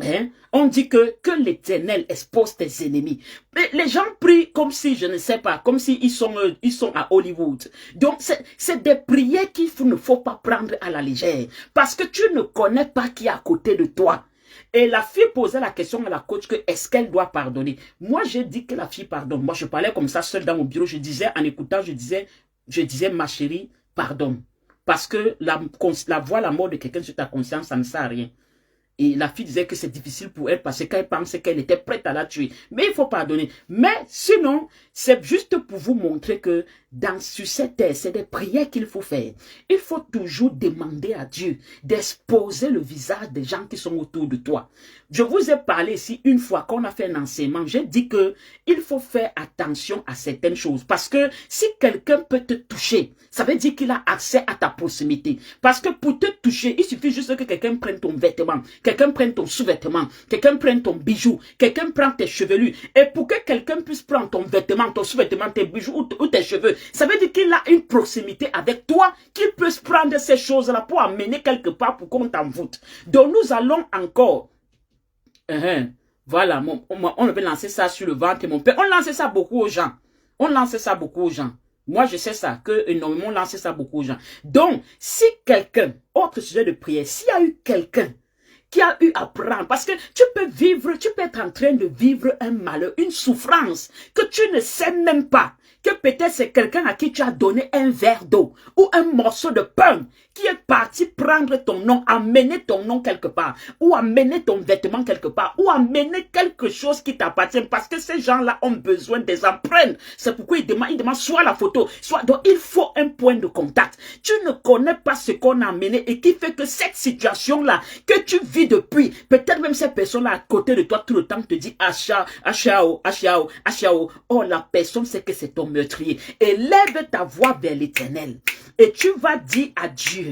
hein, on dit que l'Éternel expose tes ennemis. Mais les gens prient comme si, je ne sais pas, comme si ils sont à Hollywood. Donc, c'est des prières qu'il ne faut pas prendre à la légère parce que tu ne connais pas qui est à côté de toi. Et la fille posait la question à la coach que est-ce qu'elle doit pardonner. Moi, j'ai dit que la fille pardonne. Moi, je parlais comme ça seul dans mon bureau. Je disais, en écoutant, je disais, ma chérie, pardonne. Parce que la mort de quelqu'un sur ta conscience, ça ne sert à rien. Et la fille disait que c'est difficile pour elle parce qu'elle pensait qu'elle était prête à la tuer. Mais il faut pardonner. Mais sinon, c'est juste pour vous montrer que sur cette terre, c'est des prières qu'il faut faire. Il faut toujours demander à Dieu d'exposer le visage des gens qui sont autour de toi. Je vous ai parlé ici une fois qu'on a fait un enseignement. J'ai dit que il faut faire attention à certaines choses. Parce que si quelqu'un peut te toucher, ça veut dire qu'il a accès à ta proximité. Parce que pour te toucher, il suffit juste que quelqu'un prenne ton vêtement, quelqu'un prenne ton sous-vêtement, quelqu'un prenne ton bijou, quelqu'un prenne tes chevelures. Et pour que quelqu'un puisse prendre ton vêtement, ton sous-vêtement, tes bijoux ou tes cheveux, ça veut dire qu'il a une proximité avec toi, qu'il peut prendre ces choses-là pour amener quelque part pour qu'on t'envoûte. Donc nous allons encore... Voilà, on veut lancer ça sur le ventre. Mon père, on lançait ça beaucoup aux gens. Moi, je sais ça, que énormément on lançait ça beaucoup aux gens. Donc, si quelqu'un, autre sujet de prière, s'il y a eu quelqu'un qui a eu à prendre, parce que tu peux être en train de vivre un malheur, une souffrance, que tu ne sais même pas, que peut-être c'est quelqu'un à qui tu as donné un verre d'eau ou un morceau de pain qui est parti prendre ton nom, amener ton nom quelque part, ou amener ton vêtement quelque part, ou amener quelque chose qui t'appartient, parce que ces gens-là ont besoin des empreintes. C'est pourquoi ils demandent soit la photo, soit... Donc il faut un point de contact. Tu ne connais pas ce qu'on a amené et qui fait que cette situation-là que tu vis depuis, peut-être même ces personnes-là à côté de toi tout le temps te dit Achao. Oh, la personne sait que c'est ton meurtrier. Élève ta voix vers l'Éternel. Et tu vas dire à Dieu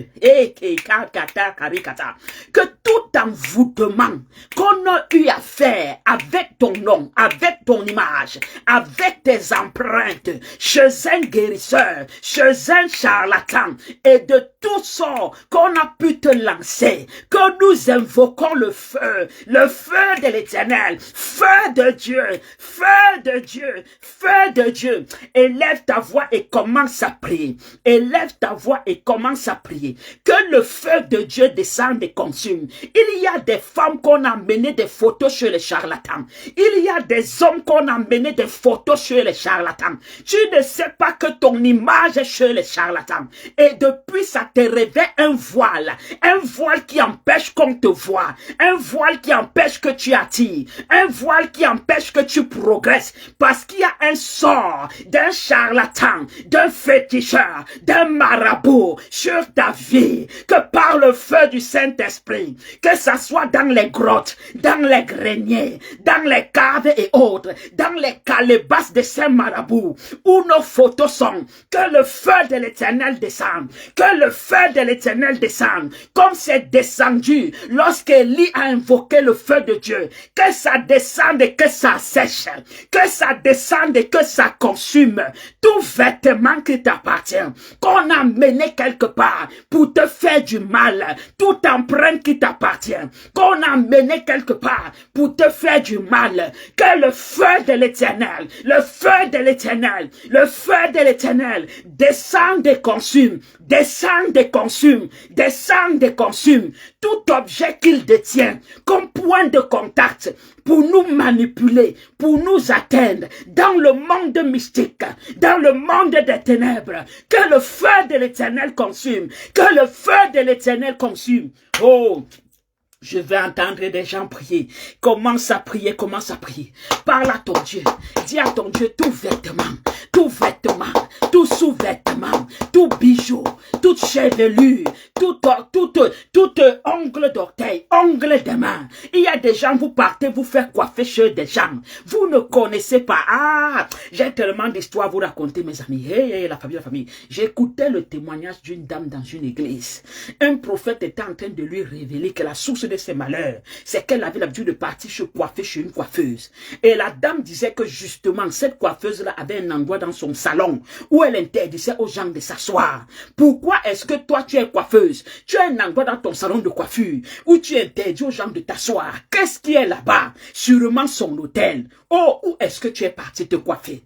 que tout envoûtement qu'on a eu à faire avec ton nom, avec ton image, avec tes empreintes, chez un guérisseur, chez un charlatan, et de tout sort qu'on a pu te lancer, que nous invoquons le feu de l'Éternel, feu de Dieu, feu de Dieu, feu de Dieu. Élève ta voix et commence à prier. Élève ta voix et commence à prier. Que le feu de Dieu descende et consume. Il y a des femmes qu'on a mené des photos chez les charlatans. Il y a des hommes qu'on a mené des photos chez les charlatans. Tu ne sais pas que ton image est chez les charlatans. Et depuis ça te revêt un voile qui empêche qu'on te voie, un voile qui empêche que tu attires, un voile qui empêche que tu progresses, parce qu'il y a un sort d'un charlatan, d'un féticheur, d'un marabout sur ta vie, que par le feu du Saint-Esprit, que ça soit dans les grottes, dans les greniers, dans les caves et autres, dans les calebasses de ces marabouts, où nos photos sont, que le feu de l'Éternel descende, que le feu de l'Éternel descende, comme c'est descendu lorsqu'Élie a invoqué le feu de Dieu, que ça descende et que ça sèche, que ça descende et que ça consume tout vêtement qui t'appartient, qu'on a mené quelque part pour te faire du mal, toute empreinte qui t'appartient, qu'on a mené quelque part pour te faire du mal, que le feu de l'Éternel, le feu de l'Éternel, le feu de l'Éternel descende et consume, descende et consume, descende et consume tout objet qu'il détient comme point de contact pour nous manipuler, pour nous atteindre dans le monde mystique, dans le monde des ténèbres, que le feu de l'Éternel consume, que le feu de l'Éternel consume. Oh, je vais entendre des gens prier. Commence à prier, commence à prier. Parle à ton Dieu. Dis à ton Dieu tout vêtement, tout sous-vêtement, tout bijou, toute chevelure, tout ongle d'orteil, ongle de main. Il y a des gens, vous partez vous faire coiffer chez des gens. Vous ne connaissez pas. Ah, j'ai tellement d'histoires à vous raconter, mes amis. Hey, la famille. J'écoutais le témoignage d'une dame dans une église. Un prophète était en train de lui révéler que la source de ses malheurs, c'est qu'elle avait l'habitude de partir se coiffer chez une coiffeuse. Et la dame disait que justement, cette coiffeuse-là avait un endroit dans son salon où elle interdisait aux gens de s'asseoir. Pourquoi est-ce que toi, tu es coiffeuse? Tu as un endroit dans ton salon de coiffure où tu interdis aux gens de t'asseoir. Qu'est-ce qui est là-bas? Sûrement son hôtel. Oh, où est-ce que tu es parti te coiffer?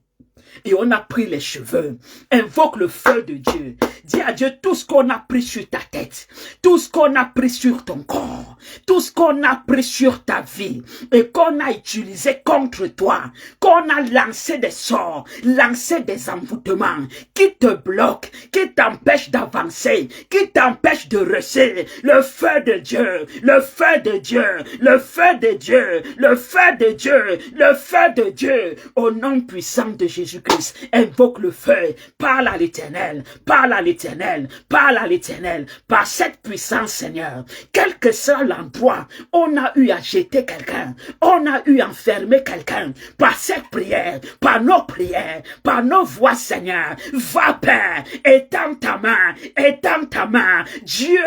Et on a pris les cheveux. Invoque le feu de Dieu. Dis à Dieu tout ce qu'on a pris sur ta tête, tout ce qu'on a pris sur ton corps, tout ce qu'on a pris sur ta vie et qu'on a utilisé contre toi, qu'on a lancé des sorts, lancé des envoûtements qui te bloquent, qui t'empêchent d'avancer, qui t'empêchent de rester. Le feu de Dieu, le feu de Dieu, le feu de Dieu, le feu de Dieu, le feu de Dieu, au nom puissant de Jésus-Christ. Invoque le feu, parle à l'Éternel, parle à l'Éternel, parle à l'Éternel, par cette puissance, Seigneur. Quel que soit l'endroit, on a eu à jeter quelqu'un, on a eu à enfermer quelqu'un, par cette prière, par nos prières, par nos voix, Seigneur. Va, Père, étends ta main, étends ta main. Dieu,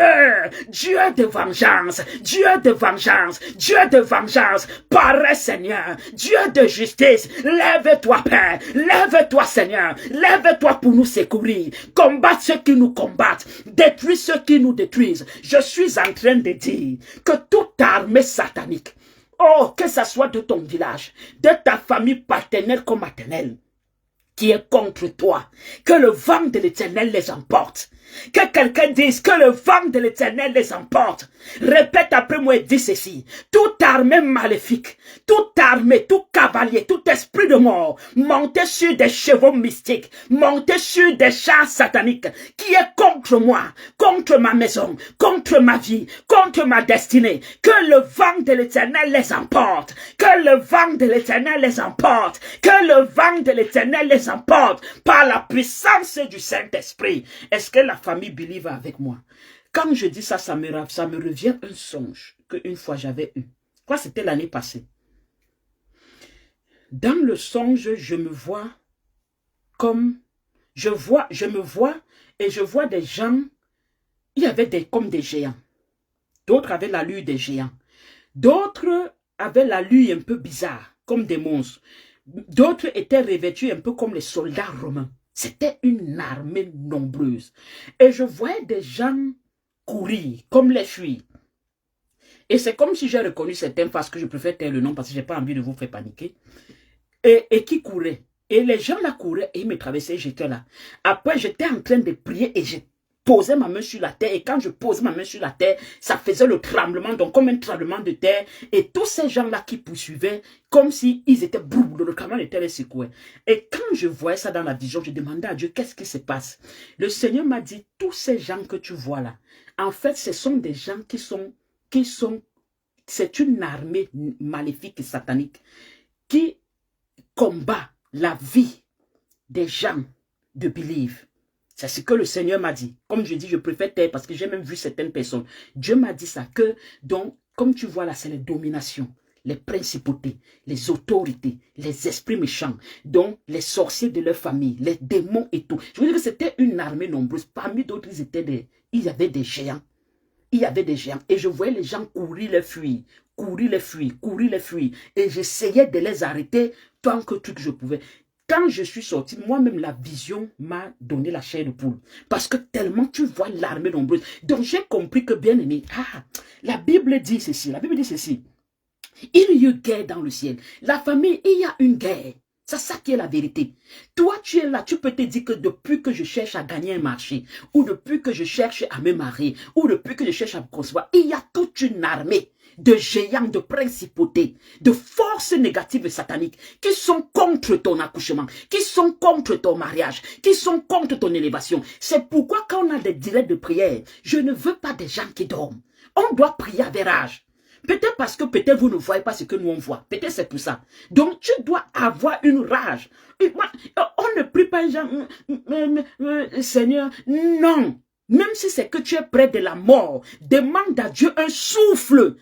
Dieu de vengeance, Dieu de vengeance, Dieu de vengeance, paraît, Seigneur. Dieu de justice, lève-toi, Père, lève-toi, Seigneur, lève-toi pour nous secourir, combattre ceux qui nous combattent, détruire ceux qui nous détruisent. Je suis en train de dire que toute armée satanique, oh, que ça soit de ton village, de ta famille paternelle comme maternelle, qui est contre toi, que le vent de l'Éternel les emporte. Que quelqu'un dise que le vent de l'Éternel les emporte. Répète après moi et dis ceci. Toute armée maléfique, toute armée, tout cavalier, tout esprit de mort, monté sur des chevaux mystiques, monté sur des chars sataniques, qui est contre moi, contre ma maison, contre ma vie, contre ma destinée. Que le vent de l'Éternel les emporte. Que le vent de l'Éternel les emporte. Que le vent de l'Éternel les emporte par la puissance du Saint-Esprit. Est-ce que la famille Believe avec moi? Quand je dis ça, ça me revient un songe qu'une fois j'avais eu. Quoi, c'était l'année passée. Dans le songe, je me vois comme... Je me vois et je vois des gens. Il y avait comme des géants. D'autres avaient l'allure des géants. D'autres avaient l'allure un peu bizarre, comme des monstres. D'autres étaient revêtus un peu comme les soldats romains. C'était une armée nombreuse. Et je voyais des gens courir comme les fuir. Et c'est comme si j'ai reconnu certaines faces, que je préfère taire le nom parce que je n'ai pas envie de vous faire paniquer. Et qui couraient. Et les gens là couraient et ils me traversaient, j'étais là. Après, j'étais en train de prier et je posais ma main sur la terre. Et quand je posais ma main sur la terre, ça faisait le tremblement, donc comme un tremblement de terre. Et tous ces gens-là qui poursuivaient, comme s'ils étaient brûlés, le tremblement de terre les secouait. Et quand je voyais ça dans la vision, je demandais à Dieu, qu'est-ce qui se passe? Le Seigneur m'a dit, tous ces gens que tu vois là, en fait, ce sont des gens c'est une armée maléfique et satanique qui combat la vie des gens de Believe. C'est ce que le Seigneur m'a dit. Comme je dis, je préfère taire parce que j'ai même vu certaines personnes. Dieu m'a dit ça, que donc, comme tu vois là, c'est les dominations, les principautés, les autorités, les esprits méchants, donc les sorciers de leur famille, les démons et tout. Je veux dire que c'était une armée nombreuse. Parmi d'autres, il y avait des géants. Il y avait des géants et je voyais les gens courir les fuir, courir les fuir, courir les fuir. Et j'essayais de les arrêter tant que tout que je pouvais. Quand je suis sorti, moi-même, la vision m'a donné la chair de poule. Parce que tellement tu vois l'armée nombreuse. Donc j'ai compris que, bien aimé, la Bible dit ceci, la Bible dit ceci. Il y a une guerre dans le ciel. La famille, il y a une guerre. C'est ça qui est la vérité. Toi, tu es là, tu peux te dire que depuis que je cherche à gagner un marché, ou depuis que je cherche à me marier, ou depuis que je cherche à me concevoir, il y a toute une armée de géants, de principautés, de forces négatives et sataniques qui sont contre ton accouchement, qui sont contre ton mariage, qui sont contre ton élévation. C'est pourquoi quand on a des directs de prière, je ne veux pas des gens qui dorment. On doit prier avec rage. Peut-être parce que peut-être vous ne voyez pas ce que nous on voit. Peut-être c'est pour ça. Donc tu dois avoir une rage. On ne prie pas genre, Seigneur, non. Même si c'est que tu es près de la mort, demande à Dieu un souffle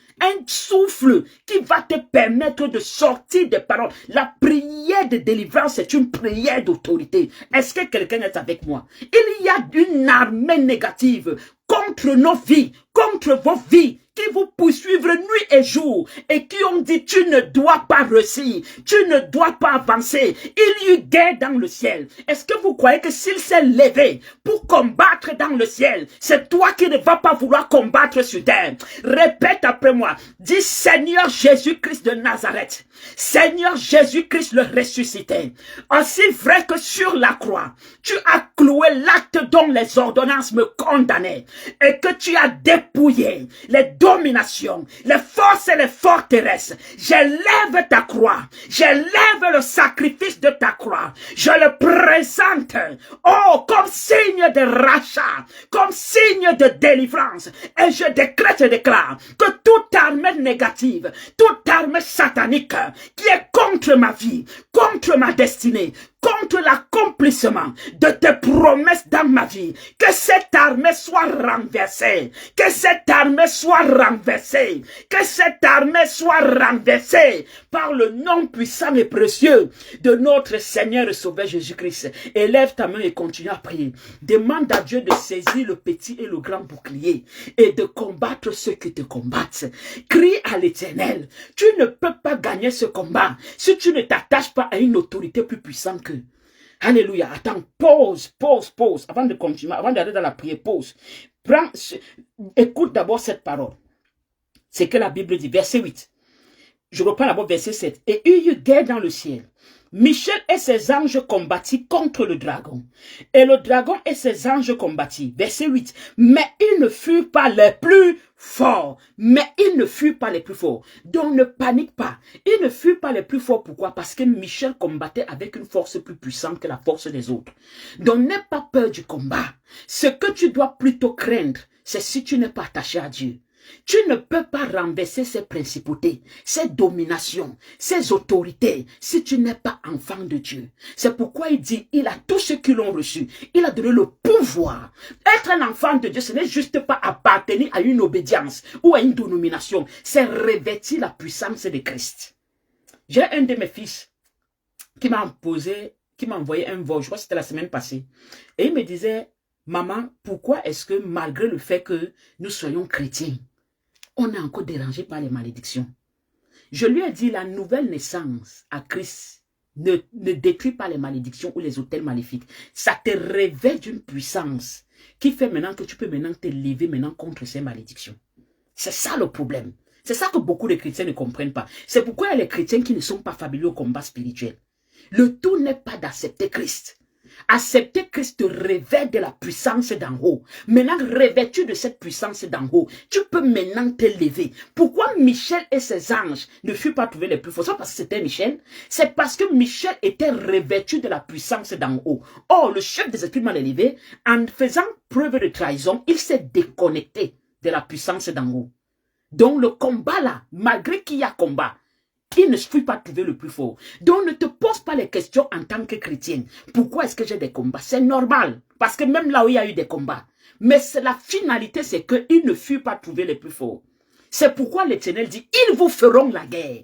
qui va te permettre de sortir des paroles. La prière de délivrance, c'est une prière d'autorité. Est-ce que quelqu'un est avec moi? Il y a une armée négative contre nos vies, contre vos vies, qui vous poursuivent nuit et jour et qui ont dit tu ne dois pas réussir, tu ne dois pas avancer. Il y a eu guerre dans le ciel. Est-ce que vous croyez que s'il s'est levé pour combattre dans le ciel, c'est toi qui ne vas pas vouloir combattre sur terre? Répète après moi. Dis Seigneur Jésus-Christ de Nazareth, Seigneur Jésus-Christ le ressuscité, aussi vrai que sur la croix, tu as cloué l'acte dont les ordonnances me condamnaient et que tu as dépouillé les dominations, les forces et les forteresses. J'élève ta croix, j'élève le sacrifice de ta croix, je le présente, comme signe de rachat, comme signe de délivrance, et je décrète et déclare que toute armée négative, toute armée satanique qui est contre ma vie, contre ma destinée, contre l'accomplissement de tes promesses dans ma vie, que cette armée soit renversée, que cette armée soit renversée, que cette armée soit renversée par le nom puissant et précieux de notre Seigneur et Sauveur Jésus-Christ. Élève ta main et continue à prier. Demande à Dieu de saisir le petit et le grand bouclier et de combattre ceux qui te combattent. Crie à l'Éternel. Tu ne peux pas gagner ce combat si tu ne t'attaches pas à une autorité plus puissante que. Alléluia. Attends, pause. Avant de continuer, avant d'aller dans la prière, pause. Écoute d'abord cette parole. C'est que la Bible dit, verset 8. Je reprends d'abord verset 7. Et il y eut guerre dans le ciel. Michel et ses anges combattirent contre le dragon. Et le dragon et ses anges combattirent. Verset 8. Mais ils ne furent pas les plus forts. Donc ne panique pas. Ils ne furent pas les plus forts. Pourquoi? Parce que Michel combattait avec une force plus puissante que la force des autres. Donc n'aie pas peur du combat. Ce que tu dois plutôt craindre, c'est si tu n'es pas attaché à Dieu. Tu ne peux pas renverser ces principautés, ces dominations, ces autorités, si tu n'es pas enfant de Dieu. C'est pourquoi il dit, il a tous ceux qui l'ont reçu. Il a donné le pouvoir. Être un enfant de Dieu, ce n'est juste pas appartenir à une obédience ou à une domination. C'est revêtir la puissance de Christ. J'ai un de mes fils qui m'a envoyé un vol, je crois que c'était la semaine passée. Et il me disait, maman, pourquoi est-ce que malgré le fait que nous soyons chrétiens, on est encore dérangé par les malédictions? Je lui ai dit, la nouvelle naissance à Christ ne détruit pas les malédictions ou les autels maléfiques. Ça te révèle d'une puissance qui fait maintenant que tu peux maintenant te lever maintenant contre ces malédictions. C'est ça le problème. C'est ça que beaucoup de chrétiens ne comprennent pas. C'est pourquoi il y a les chrétiens qui ne sont pas familiers au combat spirituel. Le tout n'est pas d'accepter Christ. Accepter Christ te révèle de la puissance d'en haut. Maintenant, revêtu de cette puissance d'en haut, tu peux maintenant t'élever. Pourquoi Michel et ses anges ne furent pas trouvés les plus forts? C'est parce que c'était Michel. C'est parce que Michel était revêtu de la puissance d'en haut. Or, le chef des esprits mal élevés, en faisant preuve de trahison, il s'est déconnecté de la puissance d'en haut. Donc, le combat là, malgré qu'il y a combat, il ne suffit pas de trouver le plus fort. Donc, ne te pose pas les questions en tant que chrétien. Pourquoi est-ce que j'ai des combats? C'est normal. Parce que même là où il y a eu des combats. Mais la finalité, c'est qu'il ne fut pas trouvé les plus forts. C'est pourquoi l'Éternel dit, ils vous feront la guerre.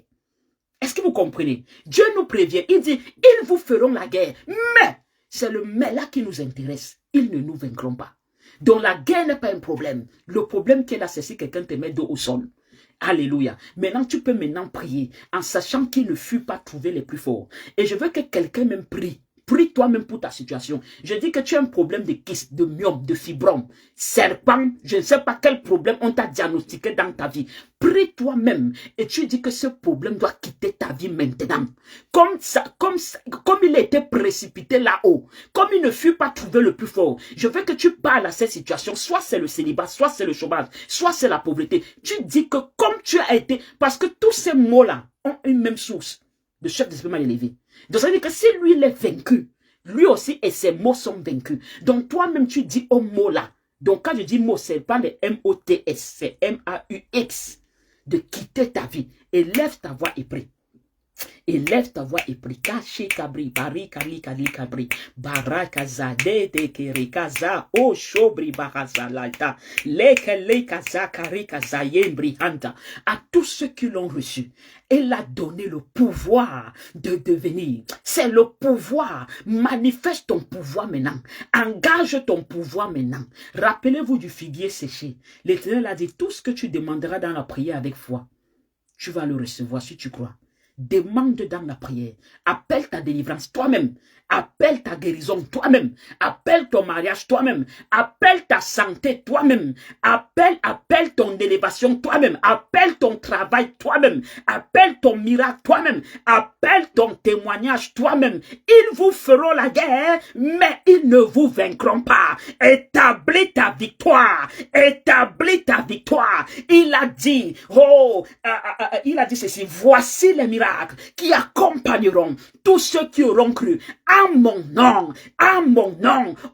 Est-ce que vous comprenez? Dieu nous prévient. Il dit, ils vous feront la guerre. Mais, c'est le mais là qui nous intéresse. Ils ne nous vaincront pas. Donc, la guerre n'est pas un problème. Le problème qui est là, c'est si quelqu'un te met dos au sol. Alléluia. Maintenant, tu peux maintenant prier en sachant qu'il ne fut pas trouvé les plus forts. Et je veux que quelqu'un même prie. Prie toi-même pour ta situation. Je dis que tu as un problème de kyste, de myome, de fibrome, serpent, je ne sais pas quel problème on t'a diagnostiqué dans ta vie. Prie toi-même et tu dis que ce problème doit quitter ta vie maintenant. Comme il a été précipité là-haut, comme il ne fut pas trouvé le plus fort. Je veux que tu parles à cette situation. Soit c'est le célibat, soit c'est le chômage, soit c'est la pauvreté. Tu dis que comme tu as été, parce que tous ces mots-là ont une même source de chef d'esprit mal élevé. Donc ça veut dire que si lui il est vaincu, lui aussi et ses mots sont vaincus. Donc toi-même tu dis au mot là. Donc quand je dis mot, c'est pas le M-O-T-S, c'est M-A-U-X. De quitter ta vie. Élève ta voix et prie. Élève ta voix et prie. Kashi kabri, bari kali kali kabri, barakaza de keri kaza, o shobri baraza laita, leke kaza kari kaza yembri hanta. À tous ceux qui l'ont reçu, elle a donné le pouvoir de devenir. C'est le pouvoir. Manifeste ton pouvoir maintenant. Engage ton pouvoir maintenant. Rappelez-vous du figuier séché. L'Éternel a dit, tout ce que tu demanderas dans la prière avec foi, tu vas le recevoir si tu crois. Demande dans la prière. Appelle ta délivrance toi-même. Appelle ta guérison toi-même. Appelle ton mariage toi-même. Appelle ta santé toi-même. Appelle ton élévation toi-même. Appelle ton travail toi-même. Appelle ton miracle toi-même. Appelle ton témoignage toi-même. Ils vous feront la guerre, mais ils ne vous vaincront pas. Établis ta victoire. Établis ta victoire. Il a dit, il a dit ceci, voici les miracles qui accompagneront tous ceux qui auront cru en mon nom,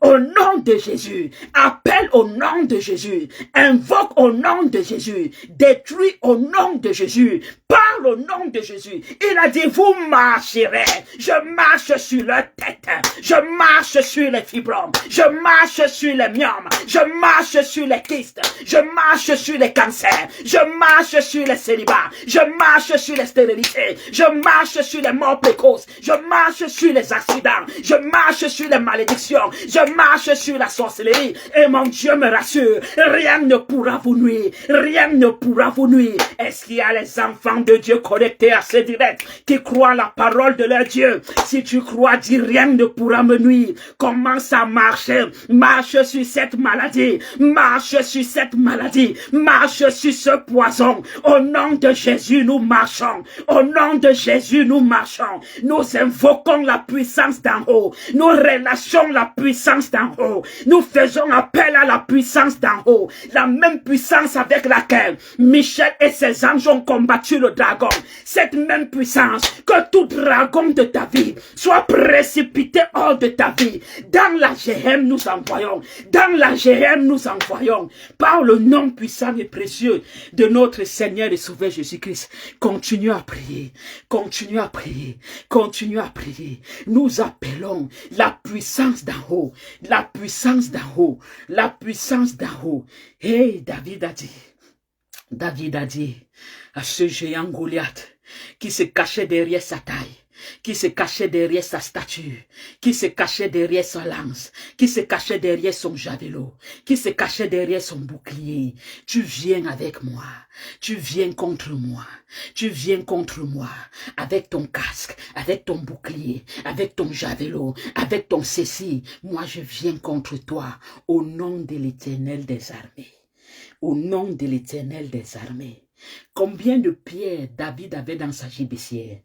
au nom de Jésus. Appelle au nom de Jésus, invoque au nom de Jésus, détruis au nom de Jésus, parle au nom de Jésus. Il a dit, vous marcherez, je marche sur leur tête, je marche sur les fibromes, je marche sur les myomes, je marche sur les kystes, je marche sur les cancers, je marche sur les célibats, je marche sur les stérilités, je marche sur les morts précoces, je marche sur les accidents, je marche sur les malédictions, je marche sur la sorcellerie. Et mon Dieu me rassure, rien ne pourra vous nuire, rien ne pourra vous nuire. Est-ce qu'il y a les enfants de Dieu connectés à ce direct qui croient la parole de leur Dieu? Si tu crois, dis rien ne pourra me nuire. Commence à marcher, marche sur cette maladie, marche sur cette maladie, marche sur ce poison. Au nom de Jésus, nous marchons. Au nom de Jésus, nous marchons. Nous invoquons la puissance d'en haut. Nous relâchons la puissance d'en haut. Nous faisons appel à la puissance d'en haut. La même puissance avec laquelle Michel et ses anges ont combattu le dragon. Cette même puissance, que tout dragon de ta vie soit précipité hors de ta vie. Dans la GM, nous envoyons. Dans la GM, nous envoyons. Par le nom puissant et précieux de notre Seigneur et Sauveur Jésus-Christ. Continue à prier. Continue à prier. Continue à prier. Nous appelons la puissance d'en haut. La puissance d'en haut. La puissance d'en haut. Hey, David a dit à ce géant Goliath qui se cachait derrière sa taille, qui se cachait derrière sa stature, qui se cachait derrière sa lance, qui se cachait derrière son javelot, qui se cachait derrière son bouclier. Tu viens avec moi, tu viens contre moi, tu viens contre moi, avec ton casque, avec ton bouclier, avec ton javelot, avec ton ceci. Moi je viens contre toi, au nom de l'Éternel des armées. Au nom de l'Éternel des armées. Combien de pierres David avait dans sa gibecière?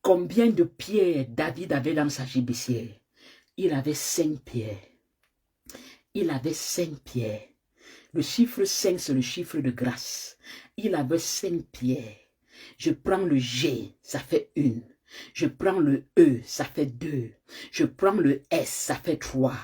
Combien de pierres David avait dans sa gibecière? Il avait 5 pierres. Il avait 5 pierres. Le chiffre 5, c'est le chiffre de grâce. Il avait 5 pierres. Je prends le G, ça fait 1. Je prends le E, ça fait 2. Je prends le S, ça fait 3.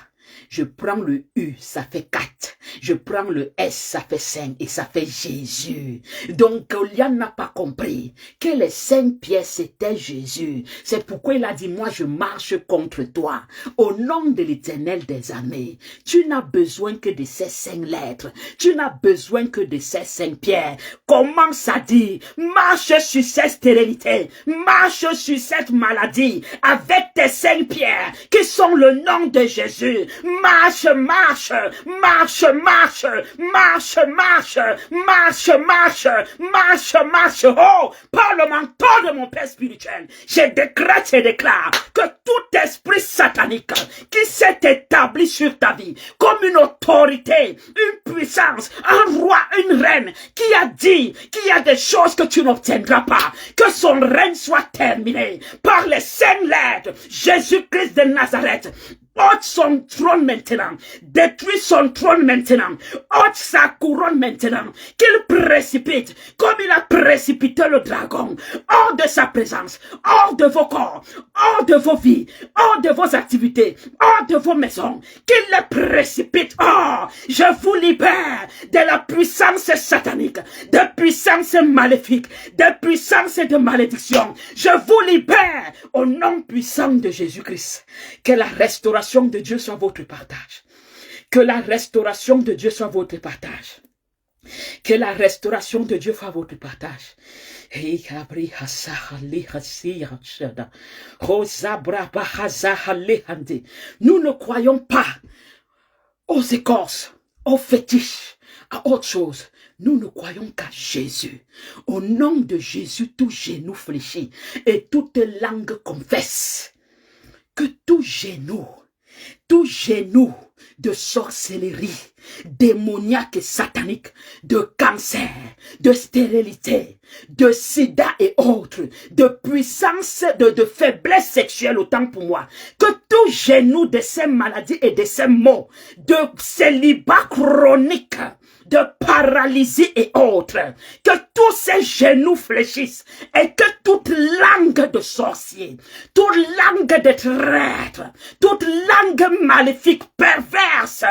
Je prends le U, ça fait 4. Je prends le S, ça fait 5 et ça fait Jésus. Donc, Goliath n'a pas compris que les 5 pierres, c'était Jésus. C'est pourquoi il a dit, moi, je marche contre toi. Au nom de l'Éternel des armées, tu n'as besoin que de ces 5 lettres. Tu n'as besoin que de ces 5 pierres. Commence à dire, marche sur cette stérilité. Marche sur cette maladie avec tes 5 pierres qui sont le nom de Jésus. Marche, marche, marche, marche, marche, marche, marche, marche, marche, marche. Oh, par le manteau de mon Père spirituel, je décrète et déclare que tout esprit satanique qui s'est établi sur ta vie comme une autorité, une puissance, un roi, une reine qui a dit qu'il y a des choses que tu n'obtiendras pas, que son règne soit terminé par les 5 lettres, Jésus-Christ de Nazareth. Ôte son trône maintenant, détruis son trône maintenant, ôte sa couronne maintenant, qu'il précipite, comme il a précipité le dragon, hors de sa présence, hors de vos corps, hors de vos vies, hors de vos activités, hors de vos maisons, qu'il les précipite. Oh, je vous libère de la puissance satanique, de puissance maléfique, de puissance de malédiction. Je vous libère au nom puissant de Jésus-Christ. Que la restauration de Dieu soit votre partage. Que la restauration de Dieu soit votre partage. Que la restauration de Dieu soit votre partage. Nous ne croyons pas aux écorces, aux fétiches, à autre chose. Nous ne croyons qu'à Jésus. Au nom de Jésus, tout genou fléchit et toute langue confesse. Que tout genou de sorcellerie, démoniaque et satanique, de cancer, de stérilité, de sida et autres, de puissance, de faiblesse sexuelle autant pour moi, que tout genou de ces maladies et de ces maux, de célibat chronique, de paralysie et autres, que tous ces genoux fléchissent et que toute langue de sorcier, toute langue de traître, toute langue maléfique, perverse,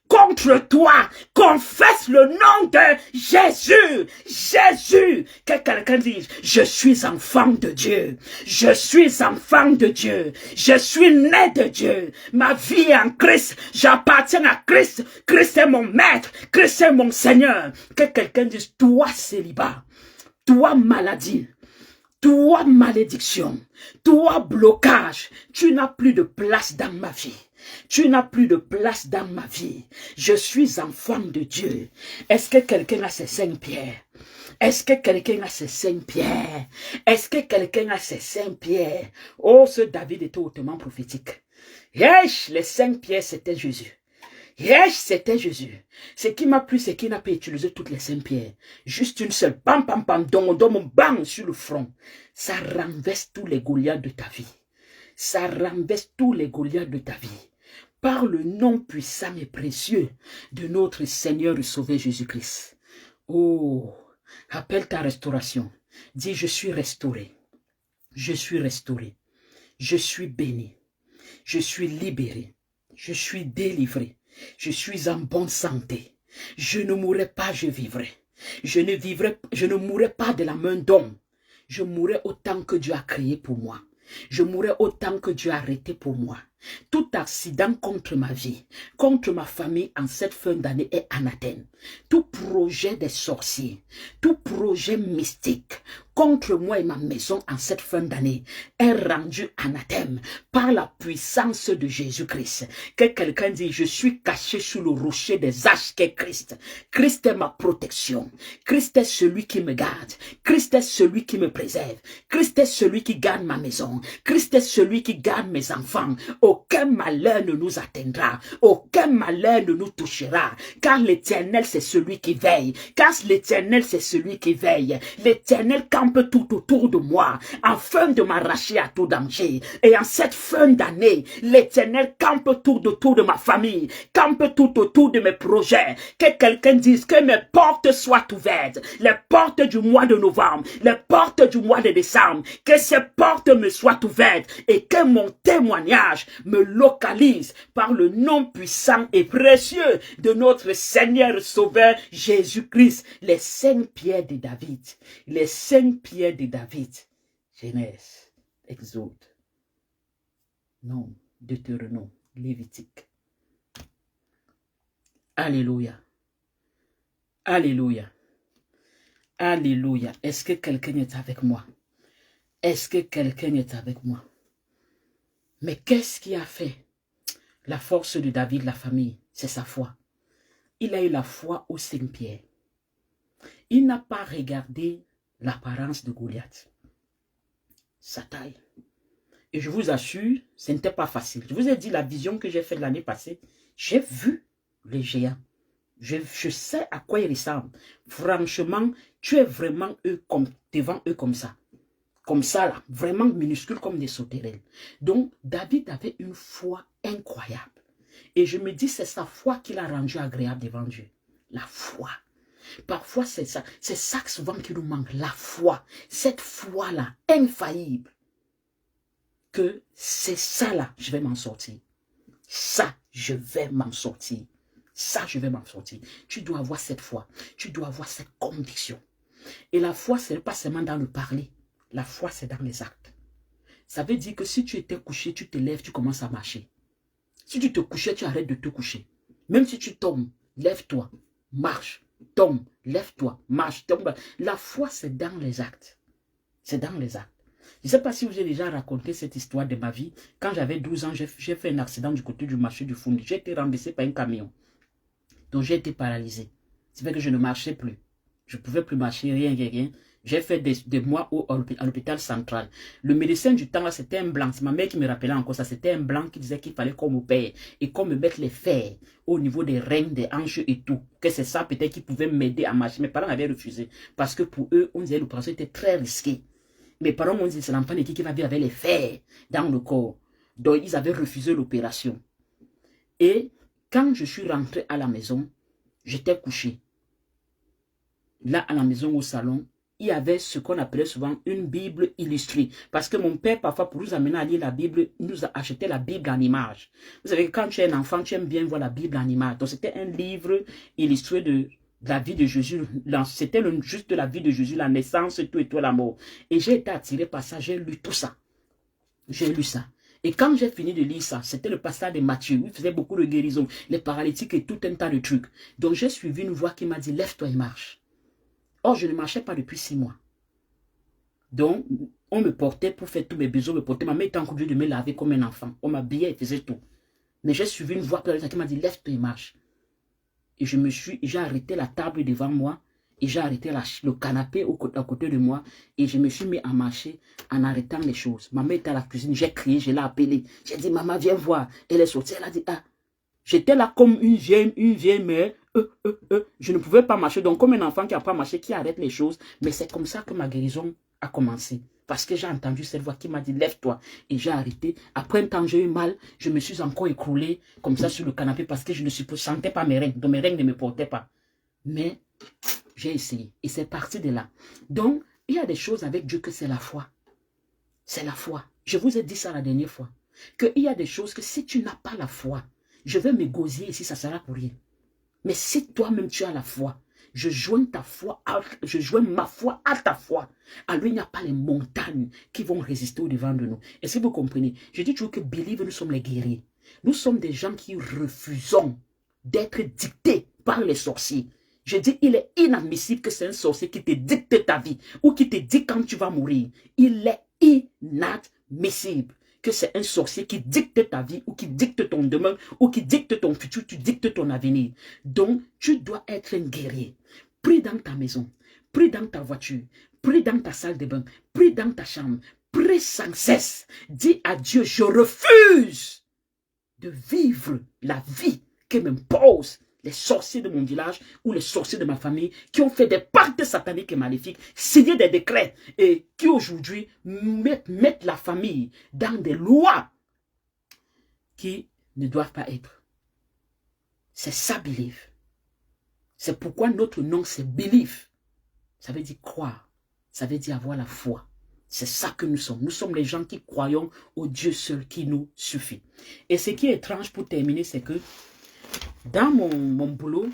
contre toi, confesse le nom de Jésus. Jésus, que quelqu'un dise, je suis enfant de Dieu, je suis enfant de Dieu, je suis né de Dieu, ma vie est en Christ, j'appartiens à Christ, Christ est mon maître, Christ est mon Seigneur. Que quelqu'un dise, toi célibat, toi maladie, toi malédiction, toi blocage, tu n'as plus de place dans ma vie. Tu n'as plus de place dans ma vie. Je suis enfant de Dieu. Est-ce que quelqu'un a ses 5 pierres? Est-ce que quelqu'un a ses 5 pierres? Est-ce que quelqu'un a ses 5 pierres? Oh, ce David était hautement prophétique. Yesh, les 5 pierres, c'était Jésus. Yesh, c'était Jésus. Ce qui m'a plu, c'est qu'il n'a pas utilisé toutes les 5 pierres. Juste une seule. Pam, pam, pam, dom, bang, sur le front. Ça renverse tous les Goliaths de ta vie. Ça renverse tous les Goliaths de ta vie. Par le nom puissant et précieux de notre Seigneur et Sauveur Jésus-Christ. Oh, appelle ta restauration. Dis, je suis restauré. Je suis restauré. Je suis béni. Je suis libéré. Je suis délivré. Je suis en bonne santé. Je ne mourrai pas, je vivrai. Je ne mourrai pas de la main d'homme. Je mourrai autant que Dieu a créé pour moi. Je mourrai autant que Dieu a arrêté pour moi. Tout accident contre ma vie, contre ma famille en cette fin d'année est anathème. Tout projet des sorciers, tout projet mystique contre moi et ma maison en cette fin d'année est rendu anathème par la puissance de Jésus-Christ. Que quelqu'un dise, je suis caché sous le rocher des âges qu'est Christ. Christ est ma protection. Christ est celui qui me garde. Christ est celui qui me préserve. Christ est celui qui garde ma maison. Christ est celui qui garde mes enfants. Au aucun malheur ne nous atteindra, aucun malheur ne nous touchera, car l'Éternel c'est celui qui veille, car l'Éternel c'est celui qui veille. L'Éternel campe tout autour de moi, afin de m'arracher à tout danger. Et en cette fin d'année, l'Éternel campe tout autour de ma famille, campe tout autour de mes projets. Que quelqu'un dise que mes portes soient ouvertes, les portes du mois de novembre, les portes du mois de décembre, que ces portes me soient ouvertes et que mon témoignage me localise par le nom puissant et précieux de notre Seigneur Sauveur Jésus-Christ. Les 5 pierres de David, les 5 pierres de David, Genèse, Exode, non, Deutéronome, Lévitique. Alléluia. Alléluia. Alléluia. Est-ce que quelqu'un est avec moi? Est-ce que quelqu'un est avec moi? Mais qu'est-ce qui a fait la force de David, la famille? C'est sa foi. Il a eu la foi aux 5 pierres. Il n'a pas regardé l'apparence de Goliath, sa taille. Et je vous assure, ce n'était pas facile. Je vous ai dit la vision que j'ai faite l'année passée. J'ai vu les géants. Je sais à quoi ils ressemblent. Franchement, tu es vraiment devant eux comme ça. Comme ça là, vraiment minuscule comme des sauterelles. Donc, David avait une foi incroyable. Et je me dis, c'est sa foi qui l'a rendu agréable devant Dieu. La foi. Parfois, c'est ça souvent qui nous manque. La foi. Cette foi-là, infaillible. Que c'est ça là, je vais m'en sortir. Ça, je vais m'en sortir. Ça, je vais m'en sortir. Tu dois avoir cette foi. Tu dois avoir cette conviction. Et la foi, ce n'est pas seulement dans le parler. La foi, c'est dans les actes. Ça veut dire que si tu étais couché, tu te lèves, tu commences à marcher. Si tu te couchais, tu arrêtes de te coucher. Même si tu tombes, lève-toi, marche, tombe, lève-toi, marche, tombe. La foi, c'est dans les actes. C'est dans les actes. Je ne sais pas si vous avez déjà raconté cette histoire de ma vie. Quand j'avais 12 ans, j'ai fait un accident du côté du marché du Fondi. J'ai été renversé par un camion. Donc j'ai été paralysé. C'est vrai que je ne marchais plus. Je ne pouvais plus marcher, rien. J'ai fait des mois à l'hôpital central. Le médecin du temps, là, c'était un blanc. C'est ma mère qui me rappelait encore ça. C'était un blanc qui disait qu'il fallait qu'on m'opère et qu'on me mette les fers au niveau des reins, des hanches et tout. Que c'est ça peut-être qui pouvait m'aider à marcher. Mes parents avaient refusé. Parce que pour eux, on disait que l'opération était très risquée. Mes parents m'ont dit c'est l'enfant qui va vivre avec les fers dans le corps. Donc ils avaient refusé l'opération. Et quand je suis rentré à la maison, j'étais couché. Là, à la maison, au salon, il y avait ce qu'on appelait souvent une Bible illustrée. Parce que mon père, parfois, pour nous amener à lire la Bible, il nous a acheté la Bible en image. Vous savez, quand tu es un enfant, tu aimes bien voir la Bible en image. Donc, c'était un livre illustré de la vie de Jésus. C'était juste de la vie de Jésus, la naissance, tout et tout, la mort. Et j'ai été attiré par ça, j'ai lu tout ça. J'ai lu ça. Et quand j'ai fini de lire ça, c'était le passage de Matthieu. Il faisait beaucoup de guérisons, les paralytiques et tout un tas de trucs. Donc, j'ai suivi une voix qui m'a dit, lève-toi et marche. Or, je ne marchais pas depuis 6 mois. Donc, on me portait pour faire tous mes besoins, me portait. Ma mère était encore obligée de me laver comme un enfant. On m'habillait et faisait tout. Mais j'ai suivi une voix qui m'a dit, lève-toi et marche. Et j'ai arrêté la table devant moi. Et j'ai arrêté le canapé à côté de moi. Et je me suis mis à marcher en arrêtant les choses. Ma mère était à la cuisine. J'ai crié, je l'ai appelée. J'ai dit, maman, viens voir. Elle est sortie. Elle a dit, ah. J'étais là comme une vieille mère. Je ne pouvais pas marcher. Donc, comme un enfant qui n'a pas marché, qui arrête les choses. Mais c'est comme ça que ma guérison a commencé. Parce que j'ai entendu cette voix qui m'a dit, lève-toi. Et j'ai arrêté. Après un temps, j'ai eu mal. Je me suis encore écroulé comme ça sur le canapé parce que je ne sentais pas mes reins. Donc, mes reins ne me portaient pas. Mais j'ai essayé. Et c'est parti de là. Donc, il y a des choses avec Dieu que c'est la foi. C'est la foi. Je vous ai dit ça la dernière fois. Qu'il y a des choses que si tu n'as pas la foi, je vais me gosier ici, ça sera pour rien. Mais si toi-même tu as la foi, je joins ma foi à ta foi. Alors il n'y a pas les montagnes qui vont résister au-devant de nous. Est-ce que vous comprenez? Je dis toujours que Believe, nous sommes les guerriers. Nous sommes des gens qui refusons d'être dictés par les sorciers. Je dis, il est inadmissible que c'est un sorcier qui te dicte ta vie ou qui te dit quand tu vas mourir. Il est inadmissible que c'est un sorcier qui dicte ta vie ou qui dicte ton demain ou qui dicte ton futur, tu dictes ton avenir. Donc, tu dois être un guerrier. Prie dans ta maison, prie dans ta voiture, prie dans ta salle de bain, prie dans ta chambre, prie sans cesse. Dis à Dieu, je refuse de vivre la vie que m'imposent les sorciers de mon village ou les sorciers de ma famille qui ont fait des pactes sataniques et maléfiques, signé des décrets et qui aujourd'hui mettent la famille dans des lois qui ne doivent pas être. C'est ça, believe. C'est pourquoi notre nom, c'est believe. Ça veut dire croire. Ça veut dire avoir la foi. C'est ça que nous sommes. Nous sommes les gens qui croyons au Dieu seul qui nous suffit. Et ce qui est étrange pour terminer, c'est que dans mon boulot,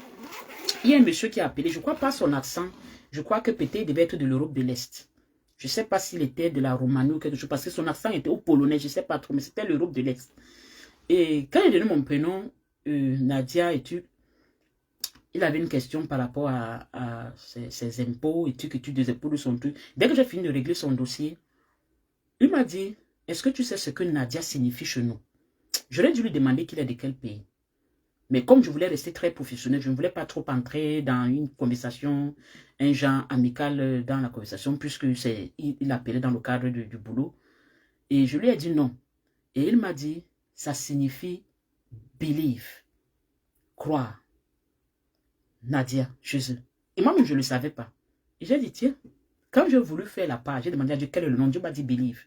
il y a un monsieur qui a appelé, je ne crois pas son accent, je crois que peut-être il devait être de l'Europe de l'Est. Je ne sais pas s'il était de la Roumanie ou quelque chose, parce que son accent était au polonais, je ne sais pas trop, mais c'était l'Europe de l'Est. Et quand il a donné mon prénom, Nadia, et tu, il avait une question par rapport à ses impôts, études des impôts de son truc. Dès que j'ai fini de régler son dossier, il m'a dit, est-ce que tu sais ce que Nadia signifie chez nous? J'aurais dû lui demander qu'il est de quel pays. Mais comme je voulais rester très professionnel, je ne voulais pas trop entrer dans une conversation, un genre amical dans la conversation, puisque il appelait dans le cadre du boulot. Et je lui ai dit non. Et il m'a dit, ça signifie believe, croire. Nadia, chez eux. Et moi-même, je ne le savais pas. Et j'ai dit, tiens, quand j'ai voulu faire la page, j'ai demandé à Dieu quel est le nom. Dieu m'a dit believe.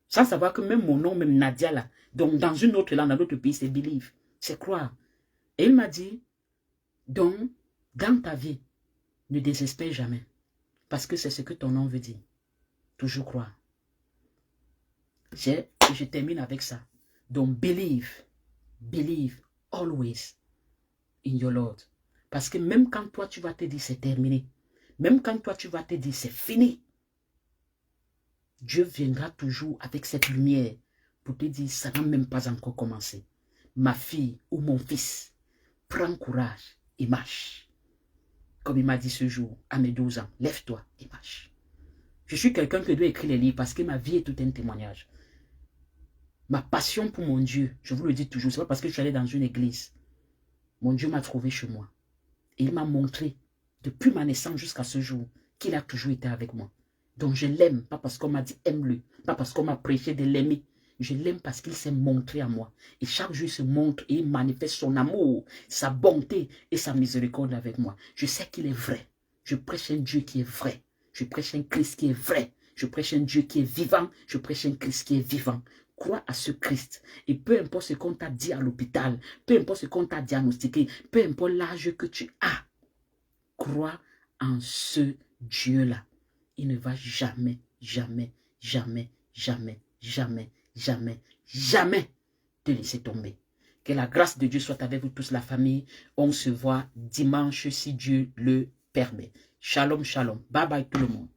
Sans savoir que même mon nom, même Nadia là, donc dans une autre langue, dans d'autres pays, c'est believe. C'est croire. Et il m'a dit, donc, dans ta vie, ne désespère jamais. Parce que c'est ce que ton nom veut dire. Toujours croire. Je termine avec ça. Donc, believe always in your Lord. Parce que même quand toi, tu vas te dire c'est terminé, même quand toi, tu vas te dire c'est fini, Dieu viendra toujours avec cette lumière pour te dire ça n'a même pas encore commencé. Ma fille ou mon fils, prends courage et marche. Comme il m'a dit ce jour, à mes 12 ans, lève-toi et marche. Je suis quelqu'un qui doit écrire les livres parce que ma vie est tout un témoignage. Ma passion pour mon Dieu, je vous le dis toujours, c'est pas parce que je suis allé dans une église. Mon Dieu m'a trouvé chez moi. Et il m'a montré, depuis ma naissance jusqu'à ce jour, qu'il a toujours été avec moi. Donc je l'aime, pas parce qu'on m'a dit aime-le, pas parce qu'on m'a prêché de l'aimer. Je l'aime parce qu'il s'est montré à moi. Et chaque jour, il se montre et il manifeste son amour, sa bonté et sa miséricorde avec moi. Je sais qu'il est vrai. Je prêche un Dieu qui est vrai. Je prêche un Christ qui est vrai. Je prêche un Dieu qui est vivant. Je prêche un Christ qui est vivant. Crois à ce Christ. Et peu importe ce qu'on t'a dit à l'hôpital, peu importe ce qu'on t'a diagnostiqué, peu importe l'âge que tu as, crois en ce Dieu-là. Il ne va jamais, jamais, jamais, jamais, jamais, jamais, jamais te laisser tomber. Que la grâce de Dieu soit avec vous tous, la famille. On se voit dimanche si Dieu le permet. Shalom, shalom. Bye bye tout le monde.